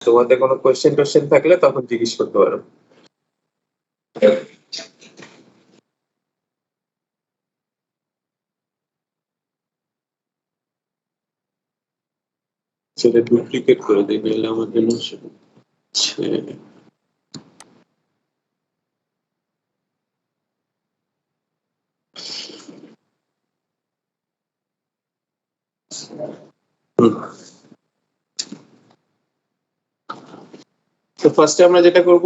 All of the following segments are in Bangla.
তোমাদের কোনো কোয়েশ্চেন থাকলে তখন জিজ্ঞেস করতে পারো। সেটা ডুপ্লিকেট করে দিই, মেইল আমার জন্য তো ফার্স্টে আমরা যেটা করব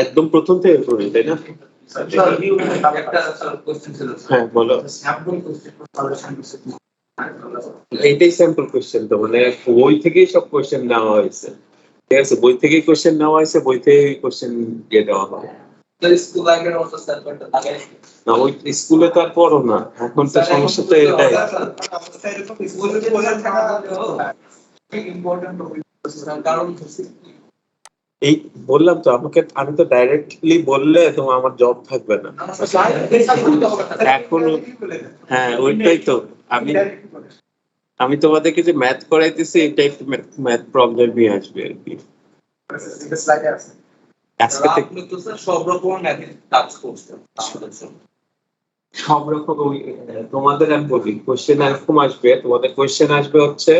একদম প্রথম থেকে করি, তাই না? হ্যাঁ বলো। এইটাই স্যাম্পল কোয়েশ্চেন, তো মানে বই থেকেই সব কোয়েশ্চেন নেওয়া হয়েছে, ঠিক আছে? বই থেকেই কোয়েশ্চেন নেওয়া হয়েছে, বই থেকেই কোয়েশ্চেন দিয়ে দেওয়া হয়। না ওই স্কুলে তো আর পড়ো না, এখন তো সমস্যা তো এটাই। এই বললাম তো, আমি তো ডাইরেক্টলি বললে তোমার আমার জব থাকবে না এখনো। হ্যাঁ ওইটাই তো, আমি তোমাদেরকে যে ম্যাথ করাইতেছি এটা একটু ম্যাথ প্রবলেম নিয়ে আসবে আর কি। আজকে থেকে সব রকম তোমাদের আমি বলি, কোশ্চেন এরকম আসবে, তোমাদের কোশ্চেন আসবে হচ্ছে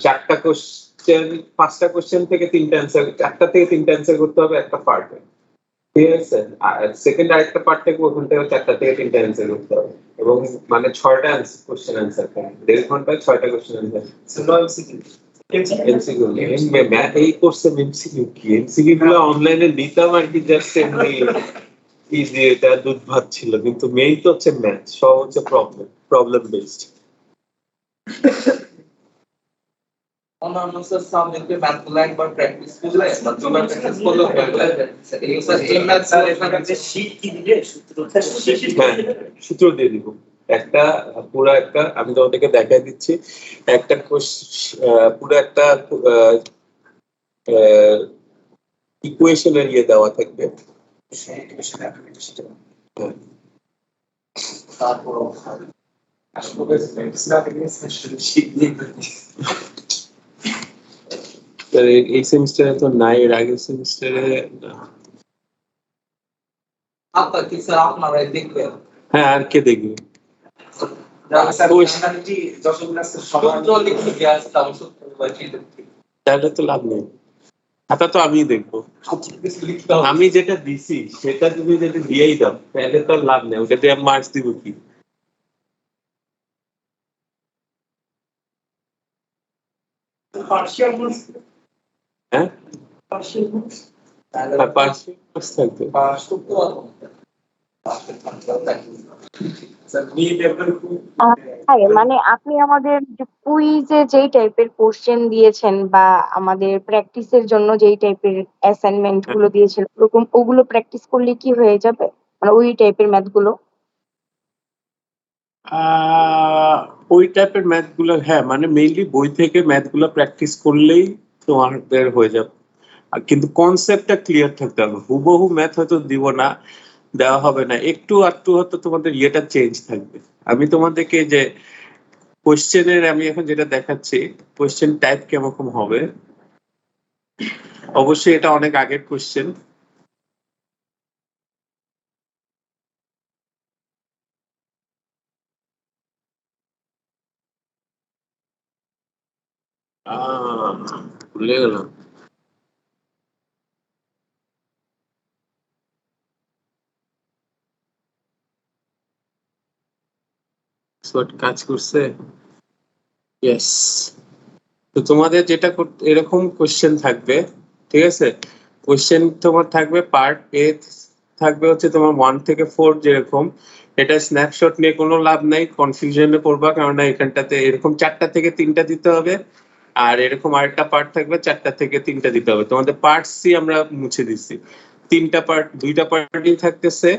4টা কোশ্চেন, 5টা কোশ্চেন থেকে 3টা অ্যান্সার, 4টা থেকে 3টা অ্যান্সার করতে হবে একটা পার্টে, ঠিক আছে? আর সেকেন্ড আরেকটা পার্ট থেকে ওখান থেকে 4টা থেকে 3টা অ্যান্সার করতে হবে, এবং মানে 6টা কোশ্চেন অ্যান্সার করবে, 1.5 ঘন্টায় 6টা কোশ্চেন অ্যান্সার। এমসিকিউ এই কোর্সে এমসিকিউ কি? এমসিকিউ গুলো অনলাইনে নিতাম আর কি, জাস্ট এমনি ইজি, এটা দুধ ভাত ছিল, কিন্তু মেইন তো হচ্ছে ম্যাথ, সব হচ্ছে প্রবলেম বেসড। অন্যান্য সাবজেক্টে ম্যাথগুলো একবার প্র্যাকটিস করলে সূত্র দিয়ে দিব একটা, পুরো একটা, আমি তোমাদেরকে দেখাই দিচ্ছি একটা পুরো একটা ইকুয়েশনের ইয়ে দেওয়া থাকবে, এই সেমিস্টারে তো নাই, এর আগের সেমিস্টারে হ্যাঁ আর কে দেখবে? তাহলে তো লাভ নেই, খাতা তো আমি দেখবো, আমি যেটা দিছি সেটা তুমি যদি দিয়েই দাও তাহলে তো লাভ নেই, ওটা দিয়ে মার্কস দিব কি? হ্যাঁ মানে আপনি আমাদের কুইজে যেই টাইপের কোশ্চেন দিয়েছেন বা আমাদের প্র্যাকটিসের জন্য যেই টাইপের অ্যাসাইনমেন্ট গুলো দিয়েছেন, ওরকম ওগুলো প্র্যাকটিস করলে কি হয়ে যাবে, মানে ওই টাইপের ম্যাথ গুলো? ওই টাইপের ম্যাথ গুলো হ্যাঁ, মানে মেইনলি বই থেকে ম্যাথ গুলো প্র্যাকটিস করলেই তোমাদের হয়ে যাবে, কিন্তু কনসেপ্টটা ক্লিয়ার থাকতে হবে। হুবহু ম্যাথ হয়তো দিব না, দেওয়া হবে না, একটু আধটু হয়তো তোমাদের ইয়েটা চেঞ্জ থাকবে। আমি তোমাদেরকে যে কোশ্চেনের, আমি এখন যেটা দেখাচ্ছি কোশ্চেন টাইপ কেমন হবে, অবশ্যই এটা অনেক আগের কোশ্চেন। ভুলে গেলাম, কাজ করছে। ইয়েস, তো তোমাদের যেটা এরকম কোশ্চেন থাকবে, ঠিক আছে? কোশ্চেন তোমার থাকবে পার্ট এ, থাকবে হচ্ছে তোমার 1 থেকে 4 যেরকম, এটা স্ন্যাপশট নিয়ে কোনো লাভ নাই, কনফিউশনে পড়বা, কারণ এখানটাতে এরকম 4টা থেকে 3টা দিতে হবে, আর এরকম আরেকটা পার্ট থাকবে 4টা থেকে 3টা দিতে হবে। তোমাদের পার্ট সি আমরা মুছে দিচ্ছি, 3টা পার্ট, 2টা পার্টই থাকতেছে,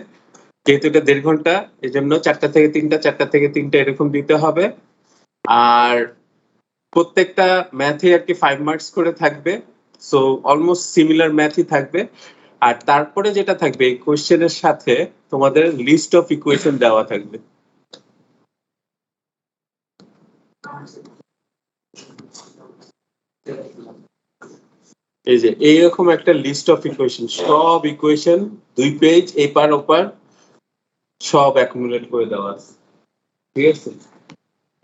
যেহেতু এটা 1.5 ঘন্টা, এই জন্য 4টা থেকে 3টা, 4টা থেকে 3টা এরকম দিতে হবে। আর প্রত্যেকটা ম্যাথে আর কি 5 মার্কস করে থাকবে, সো অলমোস্ট সিমিলার ম্যাথই থাকবে। আর তারপরে যেটা থাকবে, এই কোশ্চেনের সাথে তোমাদের লিস্ট অফ ইকুয়েশন দেওয়া থাকবে। এই যে এইরকম একটা লিস্ট অফ ইকুয়েশন, সব ইকুয়েশন 2 পেজ এপার ওপার সব অ্যাকুমুলেট করে দেওয়া আছে, ঠিক আছে?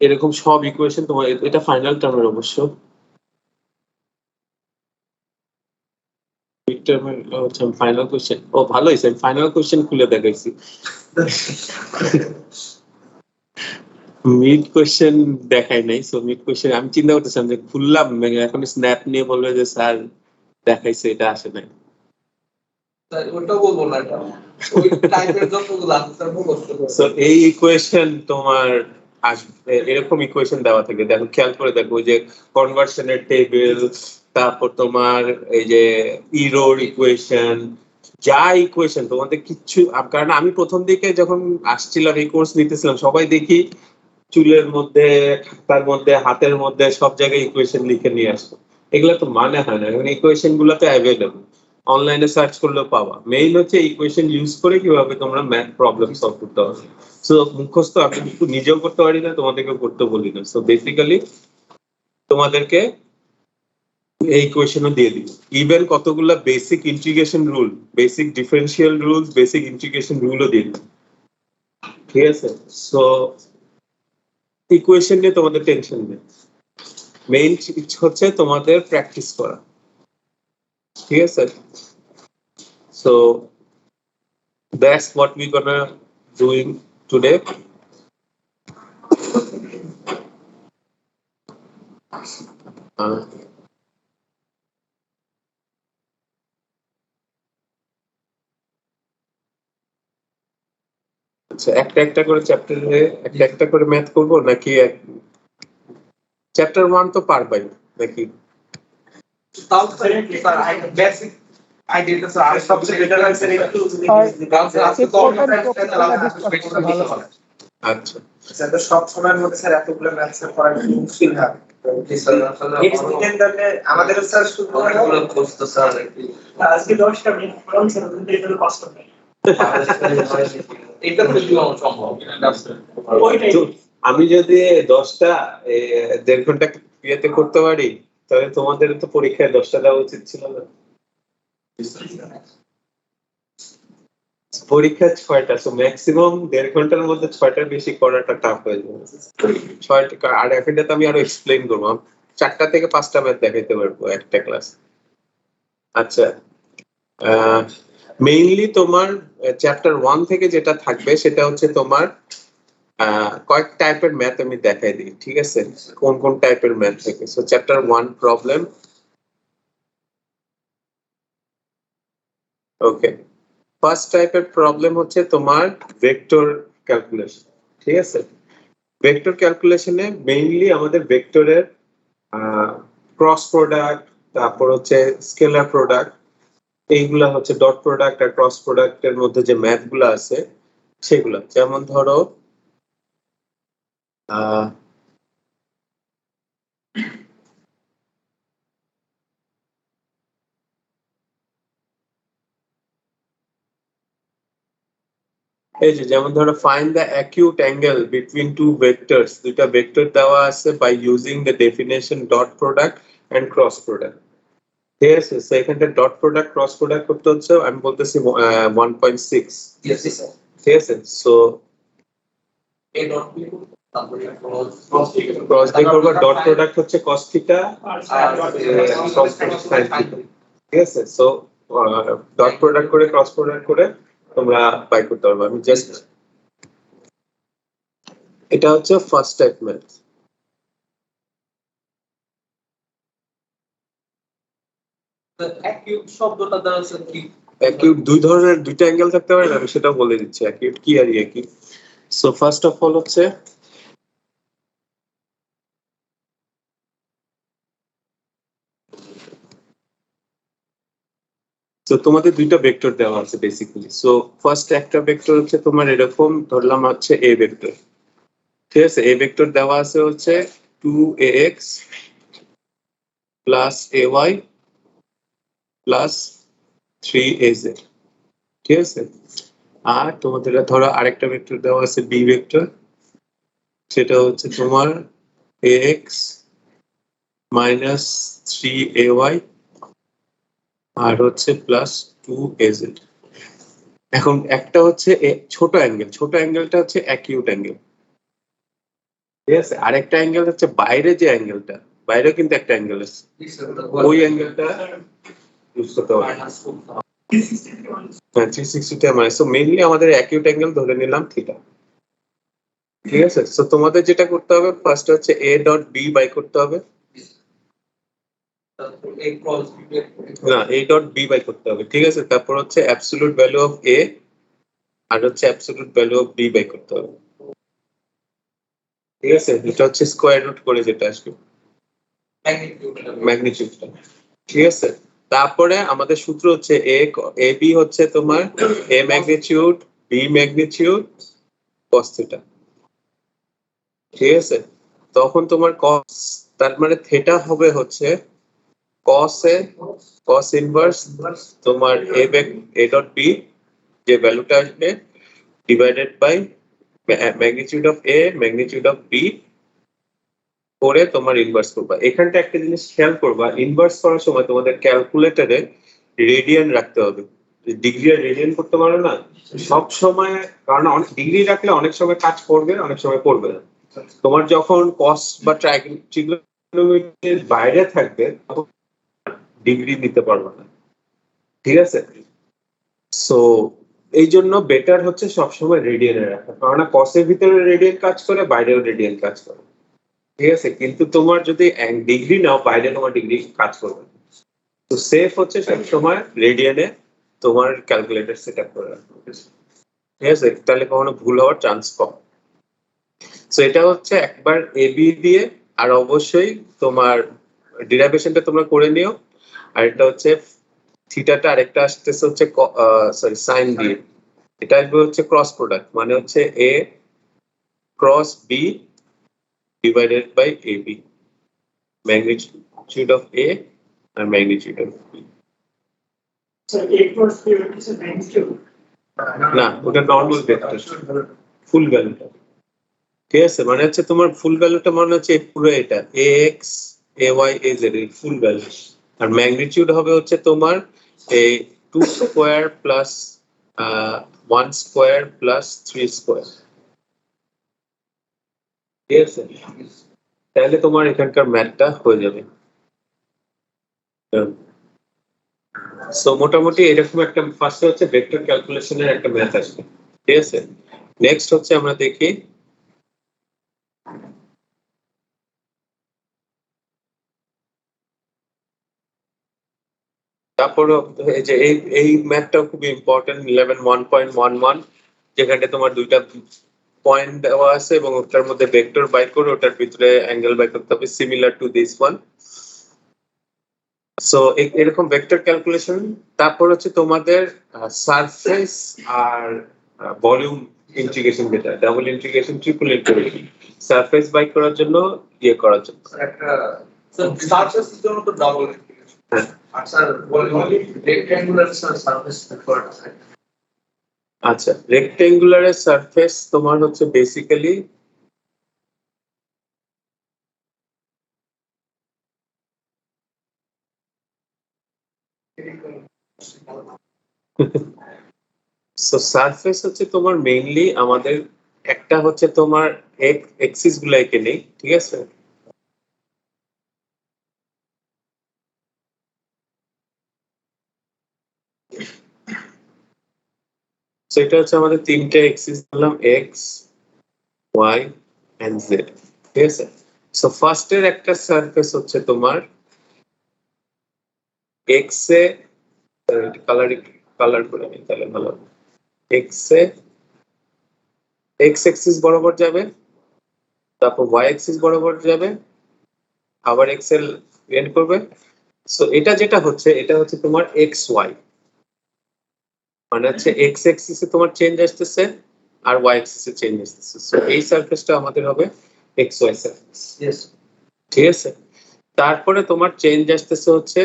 এরকম সব ইকুয়েশন তোমার, এটা ফাইনাল টার্মের অবশ্য, মিড টার্মের হচ্ছে ফাইনাল কোশ্চেন। ও ভালো হয়েছে, ফাইনাল কোশ্চেন খুলে দেখাইছি। মিড কোশ্চেন দেখাই নাই, সো মিড কোশ্চেন আমি চিন্তা করতেছিলাম যে খুললাম এখন স্ন্যাপ নিয়ে বলবে যে স্যার দেখাইছে, এটা আসে নাই। ওটাও বলবো না, এটা ওই টাইপের যতগুলো আছে স্যার মুখস্থ করে। সো এই ইকুয়েশন তোমার আসবে, এরকম ইকুয়েশন দেওয়া থাকে, দেখো খেয়াল করে দেখো, ওই যে কনভার্সনের টেবিল, তারপর তোমার এই যে ইরোর ইকুয়েশন, যা ইকুয়েশন তোমাদের কিচ্ছু, কারণ আমি প্রথম দিকে যখন আসছিলাম এই কোর্স নিতেছিলাম, সবাই দেখি চুলের মধ্যে, তার মধ্যে, হাতের মধ্যে সব জায়গায় ইকুয়েশন লিখে নিয়ে আসতো। এগুলো তো মানে হয় না, এখন ইকুয়েশন গুলো তো অ্যাভেলেবল, অনলাইনে সার্চ করলেও পাওয়া। মেইন হচ্ছে ইকুয়েশন ইউজ করে কিভাবে তোমরা ম্যাথ প্রবলেম সলভ করতে হবে। সো মুখস্থ আমি নিজেও করতে পারি না, তোমাদেরকেও করতে বলি না। সো বেসিক্যালি তোমাদেরকে এই ইকুয়েশনও দিয়ে দিব, ইভেন কতগুলো basic integration rule, basic differential rule, basic integration রুলও দিয়ে দিব, ঠিক আছে? সো ইকুয়েশন নিয়ে তোমাদের টেনশন নেই, মেইন হচ্ছে তোমাদের প্র্যাকটিস করা, ঠিক আছে? So that's what we gonna doing today. আচ্ছা, একটা একটা করে চ্যাপ্টারে একটা একটা করে ম্যাথ করবো নাকি চ্যাপ্টার 1 তো পারবাই নাকি? তাও স্যার বেসিক আইডিয়াটা স্যার আর সবচেয়ে বেটার আছে একটু আজকে তো ভালো হয়। আচ্ছা স্যার তো সব সময়ের মধ্যে স্যার এতগুলো ম্যাথস করা মুশকিল হয়। আমাদের স্যার শুধু অনেকগুলো প্রশ্ন স্যার আজকে 10টা মিনিট পড়ান স্যার, এটা কষ্ট নেই। এটা তো জীবন সম্ভব। ওইটাই আমি যদি 10টা 1.5 ঘন্টা ইয়েতে করতে পারি, তাহলে তোমাদের তো পরীক্ষায় 10টা দেওয়া উচিত ছিল না? পরীক্ষা 6টা, সো ম্যাক্সিমাম 1.5 ঘন্টার মধ্যে 6টার বেশি করাটা টাফ হয়ে যাবে। 6টা আর একটা তো আমি আরো এক্সপ্লেইন করবো, 4টা থেকে 5টা ম্যাথ দেখাইতে পারবো একটা ক্লাস। আচ্ছা, মেইনলি তোমার চ্যাপ্টার 1 থেকে যেটা থাকবে সেটা হচ্ছে তোমার কয়েক টাইপের ম্যাথ আমি দেখাই দিই, ঠিক আছে? কোন কোন টাইপের ম্যাথ থাকে। সো চ্যাপ্টার 1 প্রবলেম, ওকে। ফার্স্ট টাইপের প্রবলেম হচ্ছে তোমার ভেক্টর ক্যালকুলেশন, ঠিক আছে? ভেক্টর ক্যালকুলেশনে মেইনলি আমাদের ভেক্টরের ক্রস প্রোডাক্ট, তারপর হচ্ছে স্কেলার প্রোডাক্ট, এইগুলা হচ্ছে ডট প্রোডাক্ট আর ক্রস প্রোডাক্টের মধ্যে যে ম্যাথ গুলা আছে সেগুলা, যেমন ধরো এই যে যেমন ধরো find the acute angle between two vectors, দুইটা ভেক্টর দেওয়া আছে by using the definition dot product and cross product, ঠিক আছে? সো এখানটা ডট প্রোডাক্ট ক্রস প্রোডাক্ট করতে হচ্ছে, আমি বলতেছি 1.6, ঠিক আছে? সো এই ডট দিয়ে তারপরে ক্রস দিয়ে করবো, ডট প্রোডাক্ট হচ্ছে cos থিটা আর cos sin থিটা, ঠিক আছে? সো ডট প্রোডাক্ট করে ক্রস প্রোডাক্ট করে তোমরা বাই করতে পারবে। আমি জাস্ট, এটা হচ্ছে ফার্স্ট টাইপ ম্যাথ। অ্যাকিউট শব্দটা দ্বারা স্যার কি? অ্যাকিউট দুই ধরনের, দুইটা অ্যাঙ্গেল থাকতে পারে, আমি সেটাও বলে দিচ্ছি অ্যাকিউট কি আর কি। সো ফার্স্ট অফ অল হচ্ছে তো তোমাদের দুইটা ভেক্টর দেওয়া আছে বেসিক্যালি। সো ফার্স্ট একটা ভেক্টর হচ্ছে তোমার এরকম ধরলাম হচ্ছে এ ভেক্টর, ঠিক আছে? এ ভেক্টর দেওয়া আছে হচ্ছে 2ax plus ay plus 3az, ঠিক আছে? আর তোমাদের ধরো আরেকটা ভেক্টর দেওয়া আছে বি ভেক্টর, সেটা হচ্ছে তোমার ax মাইনাস 3ay আর হচ্ছে প্লাস 2az। এখন একটা হচ্ছে ছোট অ্যাঙ্গেলটা হচ্ছে অ্যাকিউট অ্যাঙ্গেল, ঠিক আছে। আরেকটা অ্যাঙ্গেল হচ্ছে বাইরে যে অ্যাঙ্গেলটা, বাইরে কিন্তু একটা অ্যাঙ্গেল আছে, ওই অ্যাঙ্গেলটা ইউজ করতে হবে। হ্যাঁ 360 মানে সো মেইনলি আমাদের অ্যাকিউট অ্যাঙ্গেল ধরে নিলাম থিটা, ঠিক আছে। সো তোমাদের যেটা করতে হবে ফার্স্ট হচ্ছে a ডট b বাই করতে হবে, না a ডট b বাই করতে হবে, ঠিক আছে। তারপর হচ্ছে অ্যাবসলিউট ভ্যালু অফ a আর হচ্ছে absolute value of b by করতে হবে, ঠিক আছে। এটা হচ্ছে স্কয়ার রুট করে যেটা আসবে ম্যাগনিটিউডটা, ঠিক আছে। তারপরে আমাদের সূত্র হচ্ছে a b হচ্ছে তোমার a magnitude b magnitude cos theta, ঠিক আছে। তখন তোমার cos তার মানে থিটা হবে হচ্ছে cos ইনভার্স তোমার a ডট b যে ভ্যালুটা আসবে divided by magnitude of a magnitude of b করে তোমার ইনভার্স করবা। এখানটা একটা জিনিস খেয়াল করবা, ইনভার্স করার সময় তোমাদের ক্যালকুলেটরে রেডিয়ান রাখতে হবে। ডিগ্রি আর রেডিয়ান করতে পারো না সব সময়, কারণ অনেক ডিগ্রি রাখলে অনেক সময় কাজ করবে অনেক সময় করবে না। তোমার যখন কস বা ট্রাইগোনোমেট্রির বাইরে থাকবে তখন ডিগ্রি দিতে পারবে না, ঠিক আছে। সো এই জন্য বেটার হচ্ছে সবসময় রেডিয়ানে রাখা, কারণ কসের ভিতরে রেডিয়ান কাজ করে বাইরেও রেডিয়ান কাজ করে, ঠিক আছে। কিন্তু তোমার যদি ডিগ্রি নাও বাইরে তোমার ডিগ্রি কাজ করবে, তো সেফ হচ্ছে সবসময় রেডিয়ানে তোমার ক্যালকুলেটর সেট আপ করে রাখবে, ঠিক আছে। তাহলে কখনো ভুল হওয়ার চান্স কম। সো এটা হচ্ছে একবার এবি দিয়ে, আর অবশ্যই তোমার ডিরাইভেশনটা তোমরা করে নিও। আর এটা হচ্ছে থিটাটা, আরেকটা আসতেছে হচ্ছে সরি সাইন দিয়ে, এটা আসবে হচ্ছে ক্রস প্রোডাক্ট, মানে হচ্ছে A cross B divided by AB, magnitude of A and magnitude of B. So A cross B is a magnitude. না ওটা নর্মাল ভেক্টর ফুল ভ্যালুটা, ঠিক আছে। মানে হচ্ছে তোমার ফুল ভ্যালুটা মানে হচ্ছে পুরো এটা ax ay az এর ফুল ভ্যালু, আর ম্যাগনিটিউড হবে হচ্ছে তোমার এই 2 square plus 1 square plus 3 square, ঠিক আছে। তাহলে তোমার এখানকার ম্যাথটা হয়ে যাবে। সো মোটামুটি এরকম একটা ফার্স্টে হচ্ছে ভেক্টর ক্যালকুলেশনের একটা ম্যাথ আসবে, ঠিক আছে। নেক্সট হচ্ছে আমরা দেখি তারপর এই যে এই ম্যাথটা খুব ইম্পর্টেন্ট 11 1.11, যেখানে তোমার দুইটা পয়েন্ট দেওয়া আছে এবং ওটার মধ্যে ভেক্টর বাই করে ওটার ভিতরে অ্যাঙ্গেল বাই করতে হবে similar to this one. So এরকম ভেক্টর ক্যালকুলেশন। তারপর হচ্ছে তোমাদের সারফেস আর ভলিউম ইন্টিগ্রেশন, যেটা double integration triple integration, surface by করার জন্য ইয়ে করার জন্য একটা সারফেসের জন্য তো ডাবল আর স্যার রেক্ট্যাঙ্গুলার সারফেস প্রিফারড আছে। আচ্ছা রেক্টেঙ্গুলারের সারফেস তোমার হচ্ছে বেসিক্যালি সো সারফেস হচ্ছে তোমার মেইনলি আমাদের একটা হচ্ছে তোমার এক্সিস গুলাইকে নেই, ঠিক আছে। সো এটা হচ্ছে আমাদের তিনটে এক্সিস বললাম এক্স ওয়াই এন্ড জেড, ঠিক আছে। সো ফার্স্টের একটা সারফেস হচ্ছে তোমার এক্স এ কালার করে নিই তাহলে ভালো, এক্স এ এক্স এক্সিস বরাবর যাবে, তারপর ওয়াই এক্সিস বরাবর যাবে, আবার এক্স এর এন্ড করবে। সো এটা যেটা হচ্ছে এটা হচ্ছে তোমার এক্স ওয়াই, মানে হচ্ছে এক্স এক্সিসে তোমার চেঞ্জ আসতেছে আর ওয়াই এক্সিসে চেঞ্জ আসতেছে। সো এই সারফেসটা আমাদের হবে এক্স ওয়াই সারফেস, ইয়েস ঠিক আছে। তারপরে তোমার চেঞ্জ আসতেছে হচ্ছে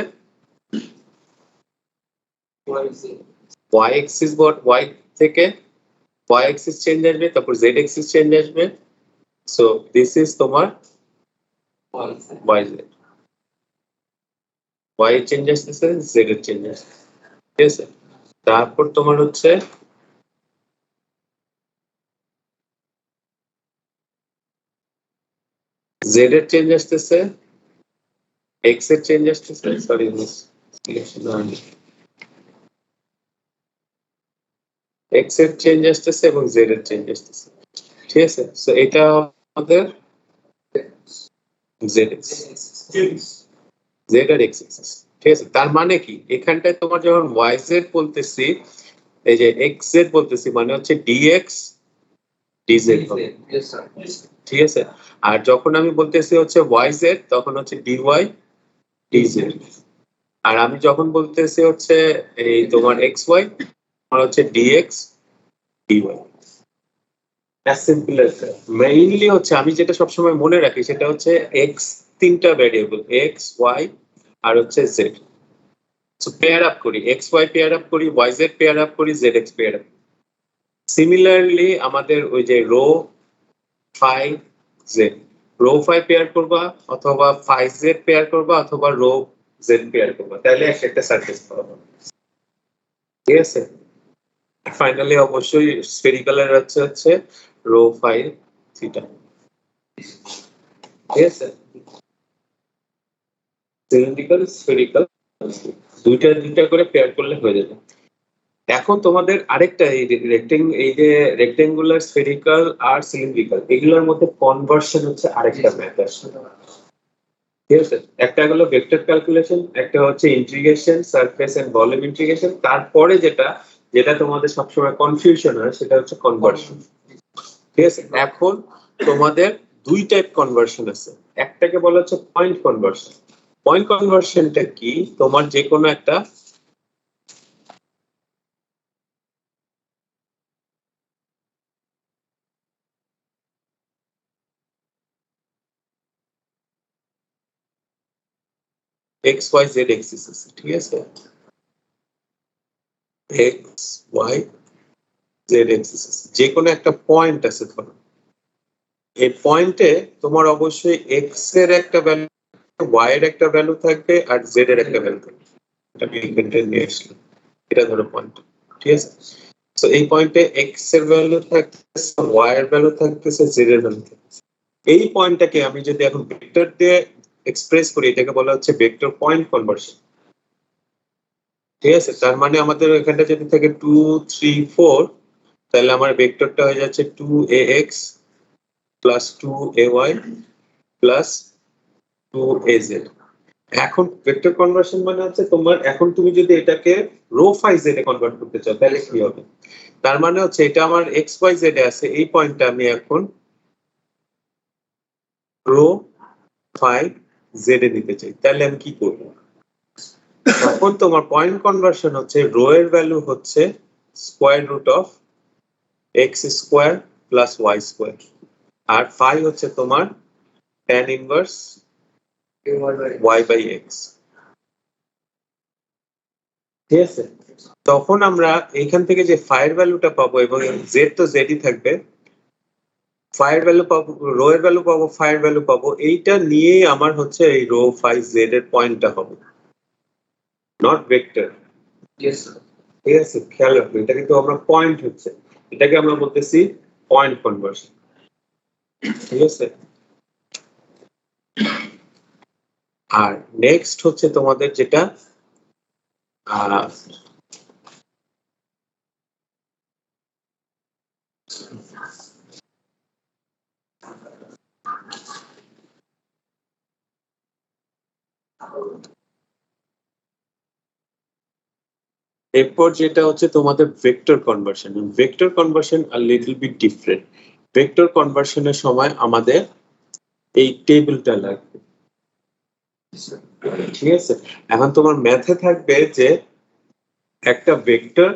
ওয়াই এক্সিস ওয়াই থেকে ওয়াই এক্সিস চেঞ্জ আসবে, তারপর জেড এক্সিস চেঞ্জ আসবে। সো দিস ইজ তোমার ওয়াই জেড, ওয়াই এর চেঞ্জ আসতেছে, জেড এর চেঞ্জ আসতেছে, ঠিক আছে। তারপর তোমার হচ্ছে জেড এর চেঞ্জ আসতেছে, এক্স এর চেঞ্জ আসতেছে, সরি এক্স এর চেঞ্জ আসতেছে এবং জেড এর চেঞ্জ আসতেছে, ঠিক আছে। সো এটা আমাদের জেড এক্স, জেড আর এক্স এক্সিস, ঠিক আছে। তার মানে কি এখানটায় তোমার যখন ওয়াই জেড বলতেছি, এই যে এক্স জেড বলতেছি মানে হচ্ছে ডিএক্স ডিজেড হবে, Yes, sir. ঠিক আছে। আর যখন আমি বলতেছি হচ্ছে ওয়াই জেড তখন হচ্ছে ডিওয়াই ডিজেড। আর আমি যখন বলতেছি হচ্ছে এই তোমার এক্স ওয়াই আমার হচ্ছে dx dy. As simple as that. Mainly হচ্ছে আমি যেটা সবসময় মনে রাখি সেটা হচ্ছে এক্স তিনটা ভ্যারিয়েবল, এক্স ওয়াই আর হচ্ছে জেড। সো পেয়ার আপ করি, এক্স ওয়াই পেয়ার আপ করি, ওয়াই জেড পেয়ার আপ করি, Z X pair up. Similarly আমাদের ওই যে rho phi Z, rho phi pair করবা অথবা ফাই জেড পেয়ার করবা অথবা রো জেড পেয়ার করবা, তাহলে একটা সারফেস পাবো, ঠিক আছে। ফাইনালি অবশ্যই স্ফেরিক্যালের হচ্ছে রো ফাই থিটা, ঠিক আছে। সিলিন্ড্রিক্যাল স্ফেরিক্যাল দুইটা করে পেয়ার করলে হয়ে যাবে। এখন তোমাদের আরেকটা এই যে রেক্টেঙ্গুলার স্ফেরিক্যাল আর সিলিন্ড্রিক্যাল এগুলোর মধ্যে কনভার্সন হচ্ছে আরেকটা ম্যাথড, ঠিক আছে। একটা হলো ভেক্টর ক্যালকুলেশন, একটা হচ্ছে integration, surface and volume integration, তারপরে যেটা তোমাদের সবসময় কনফিউশন হয় সেটা হচ্ছে কনভার্সন, ঠিক আছে। এখন তোমাদের দুই টাইপ কনভার্সন আছে, একটাকে বলা হচ্ছে পয়েন্ট কনভার্সন। পয়েন্ট কনভার্সনটা কি, তোমার যে কোনো একটা এক্স ওয়াই জেড এক্সিস আছে, ঠিক আছে, এক্স ওয়াই জেড এক্সিস আছে, যে কোনো একটা পয়েন্ট আছে ধরো। এই পয়েন্টে তোমার অবশ্যই এক্স এর একটা ভ্যালু, ওয়াই এর একটা ভ্যালু থাকবে আর জেড এর একটা ভ্যালু থাকবে। এটা আমি এখানটা নিয়ে আসলাম, এটা ধরো পয়েন্ট, ঠিক আছে। তো এই পয়েন্টে এক্স এর ভ্যালু থাকতেছে, ওয়াই এর ভ্যালু থাকতেছে, জেড এর ভ্যালু থাকতেছে। এই পয়েন্টটাকে আমি যদি এখন ভেক্টর দিয়ে এক্সপ্রেস করি এটাকে বলা হচ্ছে ভেক্টর পয়েন্ট কনভার্সন, ঠিক আছে। তার মানে আমাদের এখানটা যদি থাকে 2 3 4, তাহলে আমার ভেক্টরটা হয়ে যাচ্ছে 2ax plus 2ay plus 2az। এখন ভেক্টর কনভার্সন মানে হচ্ছে তোমার, এখন তুমি যদি এটাকে রো ফাই জেড এ কনভার্ট করতে চাও তাহলে কি হবে, তার মানে হচ্ছে এটা আমার এক্স ওয়াই জেড এ আছে, এই পয়েন্টটা আমি এখন রো ফাই জেড এ নিতে চাই, তাহলে আমি কি করব, তখন তোমার পয়েন্ট কনভার্সন হচ্ছে রো এর ভ্যালু হচ্ছে square root of X square plus Y square, আর ফাই হচ্ছে তোমার tan inverse Y by X, ঠিক আছে। তখন আমরা এইখান থেকে যে ফাইয়ের ভ্যালুটা পাবো এবং জেড তো জেডই থাকবে, ফাইয়ের ভ্যালু পাবো, রো এর ভ্যালু পাবো, ফাইয়ের ভ্যালু পাবো, এইটা নিয়েই আমার হচ্ছে এই রো ফাই জেড এর পয়েন্টটা হবে, নট ভেক্টর, Yes, sir. ঠিক আছে। খেয়াল রাখবো এটা কিন্তু আমরা পয়েন্ট হচ্ছে, এটাকে আমরা বলতেছি পয়েন্ট কনভার্সন, ঠিক আছে। আর নেক্সট হচ্ছে তোমাদের যেটা এরপর যেটা হচ্ছে তোমাদের ভেক্টর কনভার্সন। ভেক্টর কনভার্সন আর লিটল বিট ডিফারেন্ট। ভেক্টর কনভার্সনের সময় আমাদের এই টেবিলটা লাগবে, ঠিক আছে। এখন তোমার ম্যাথে থাকবে যে একটা ভেক্টর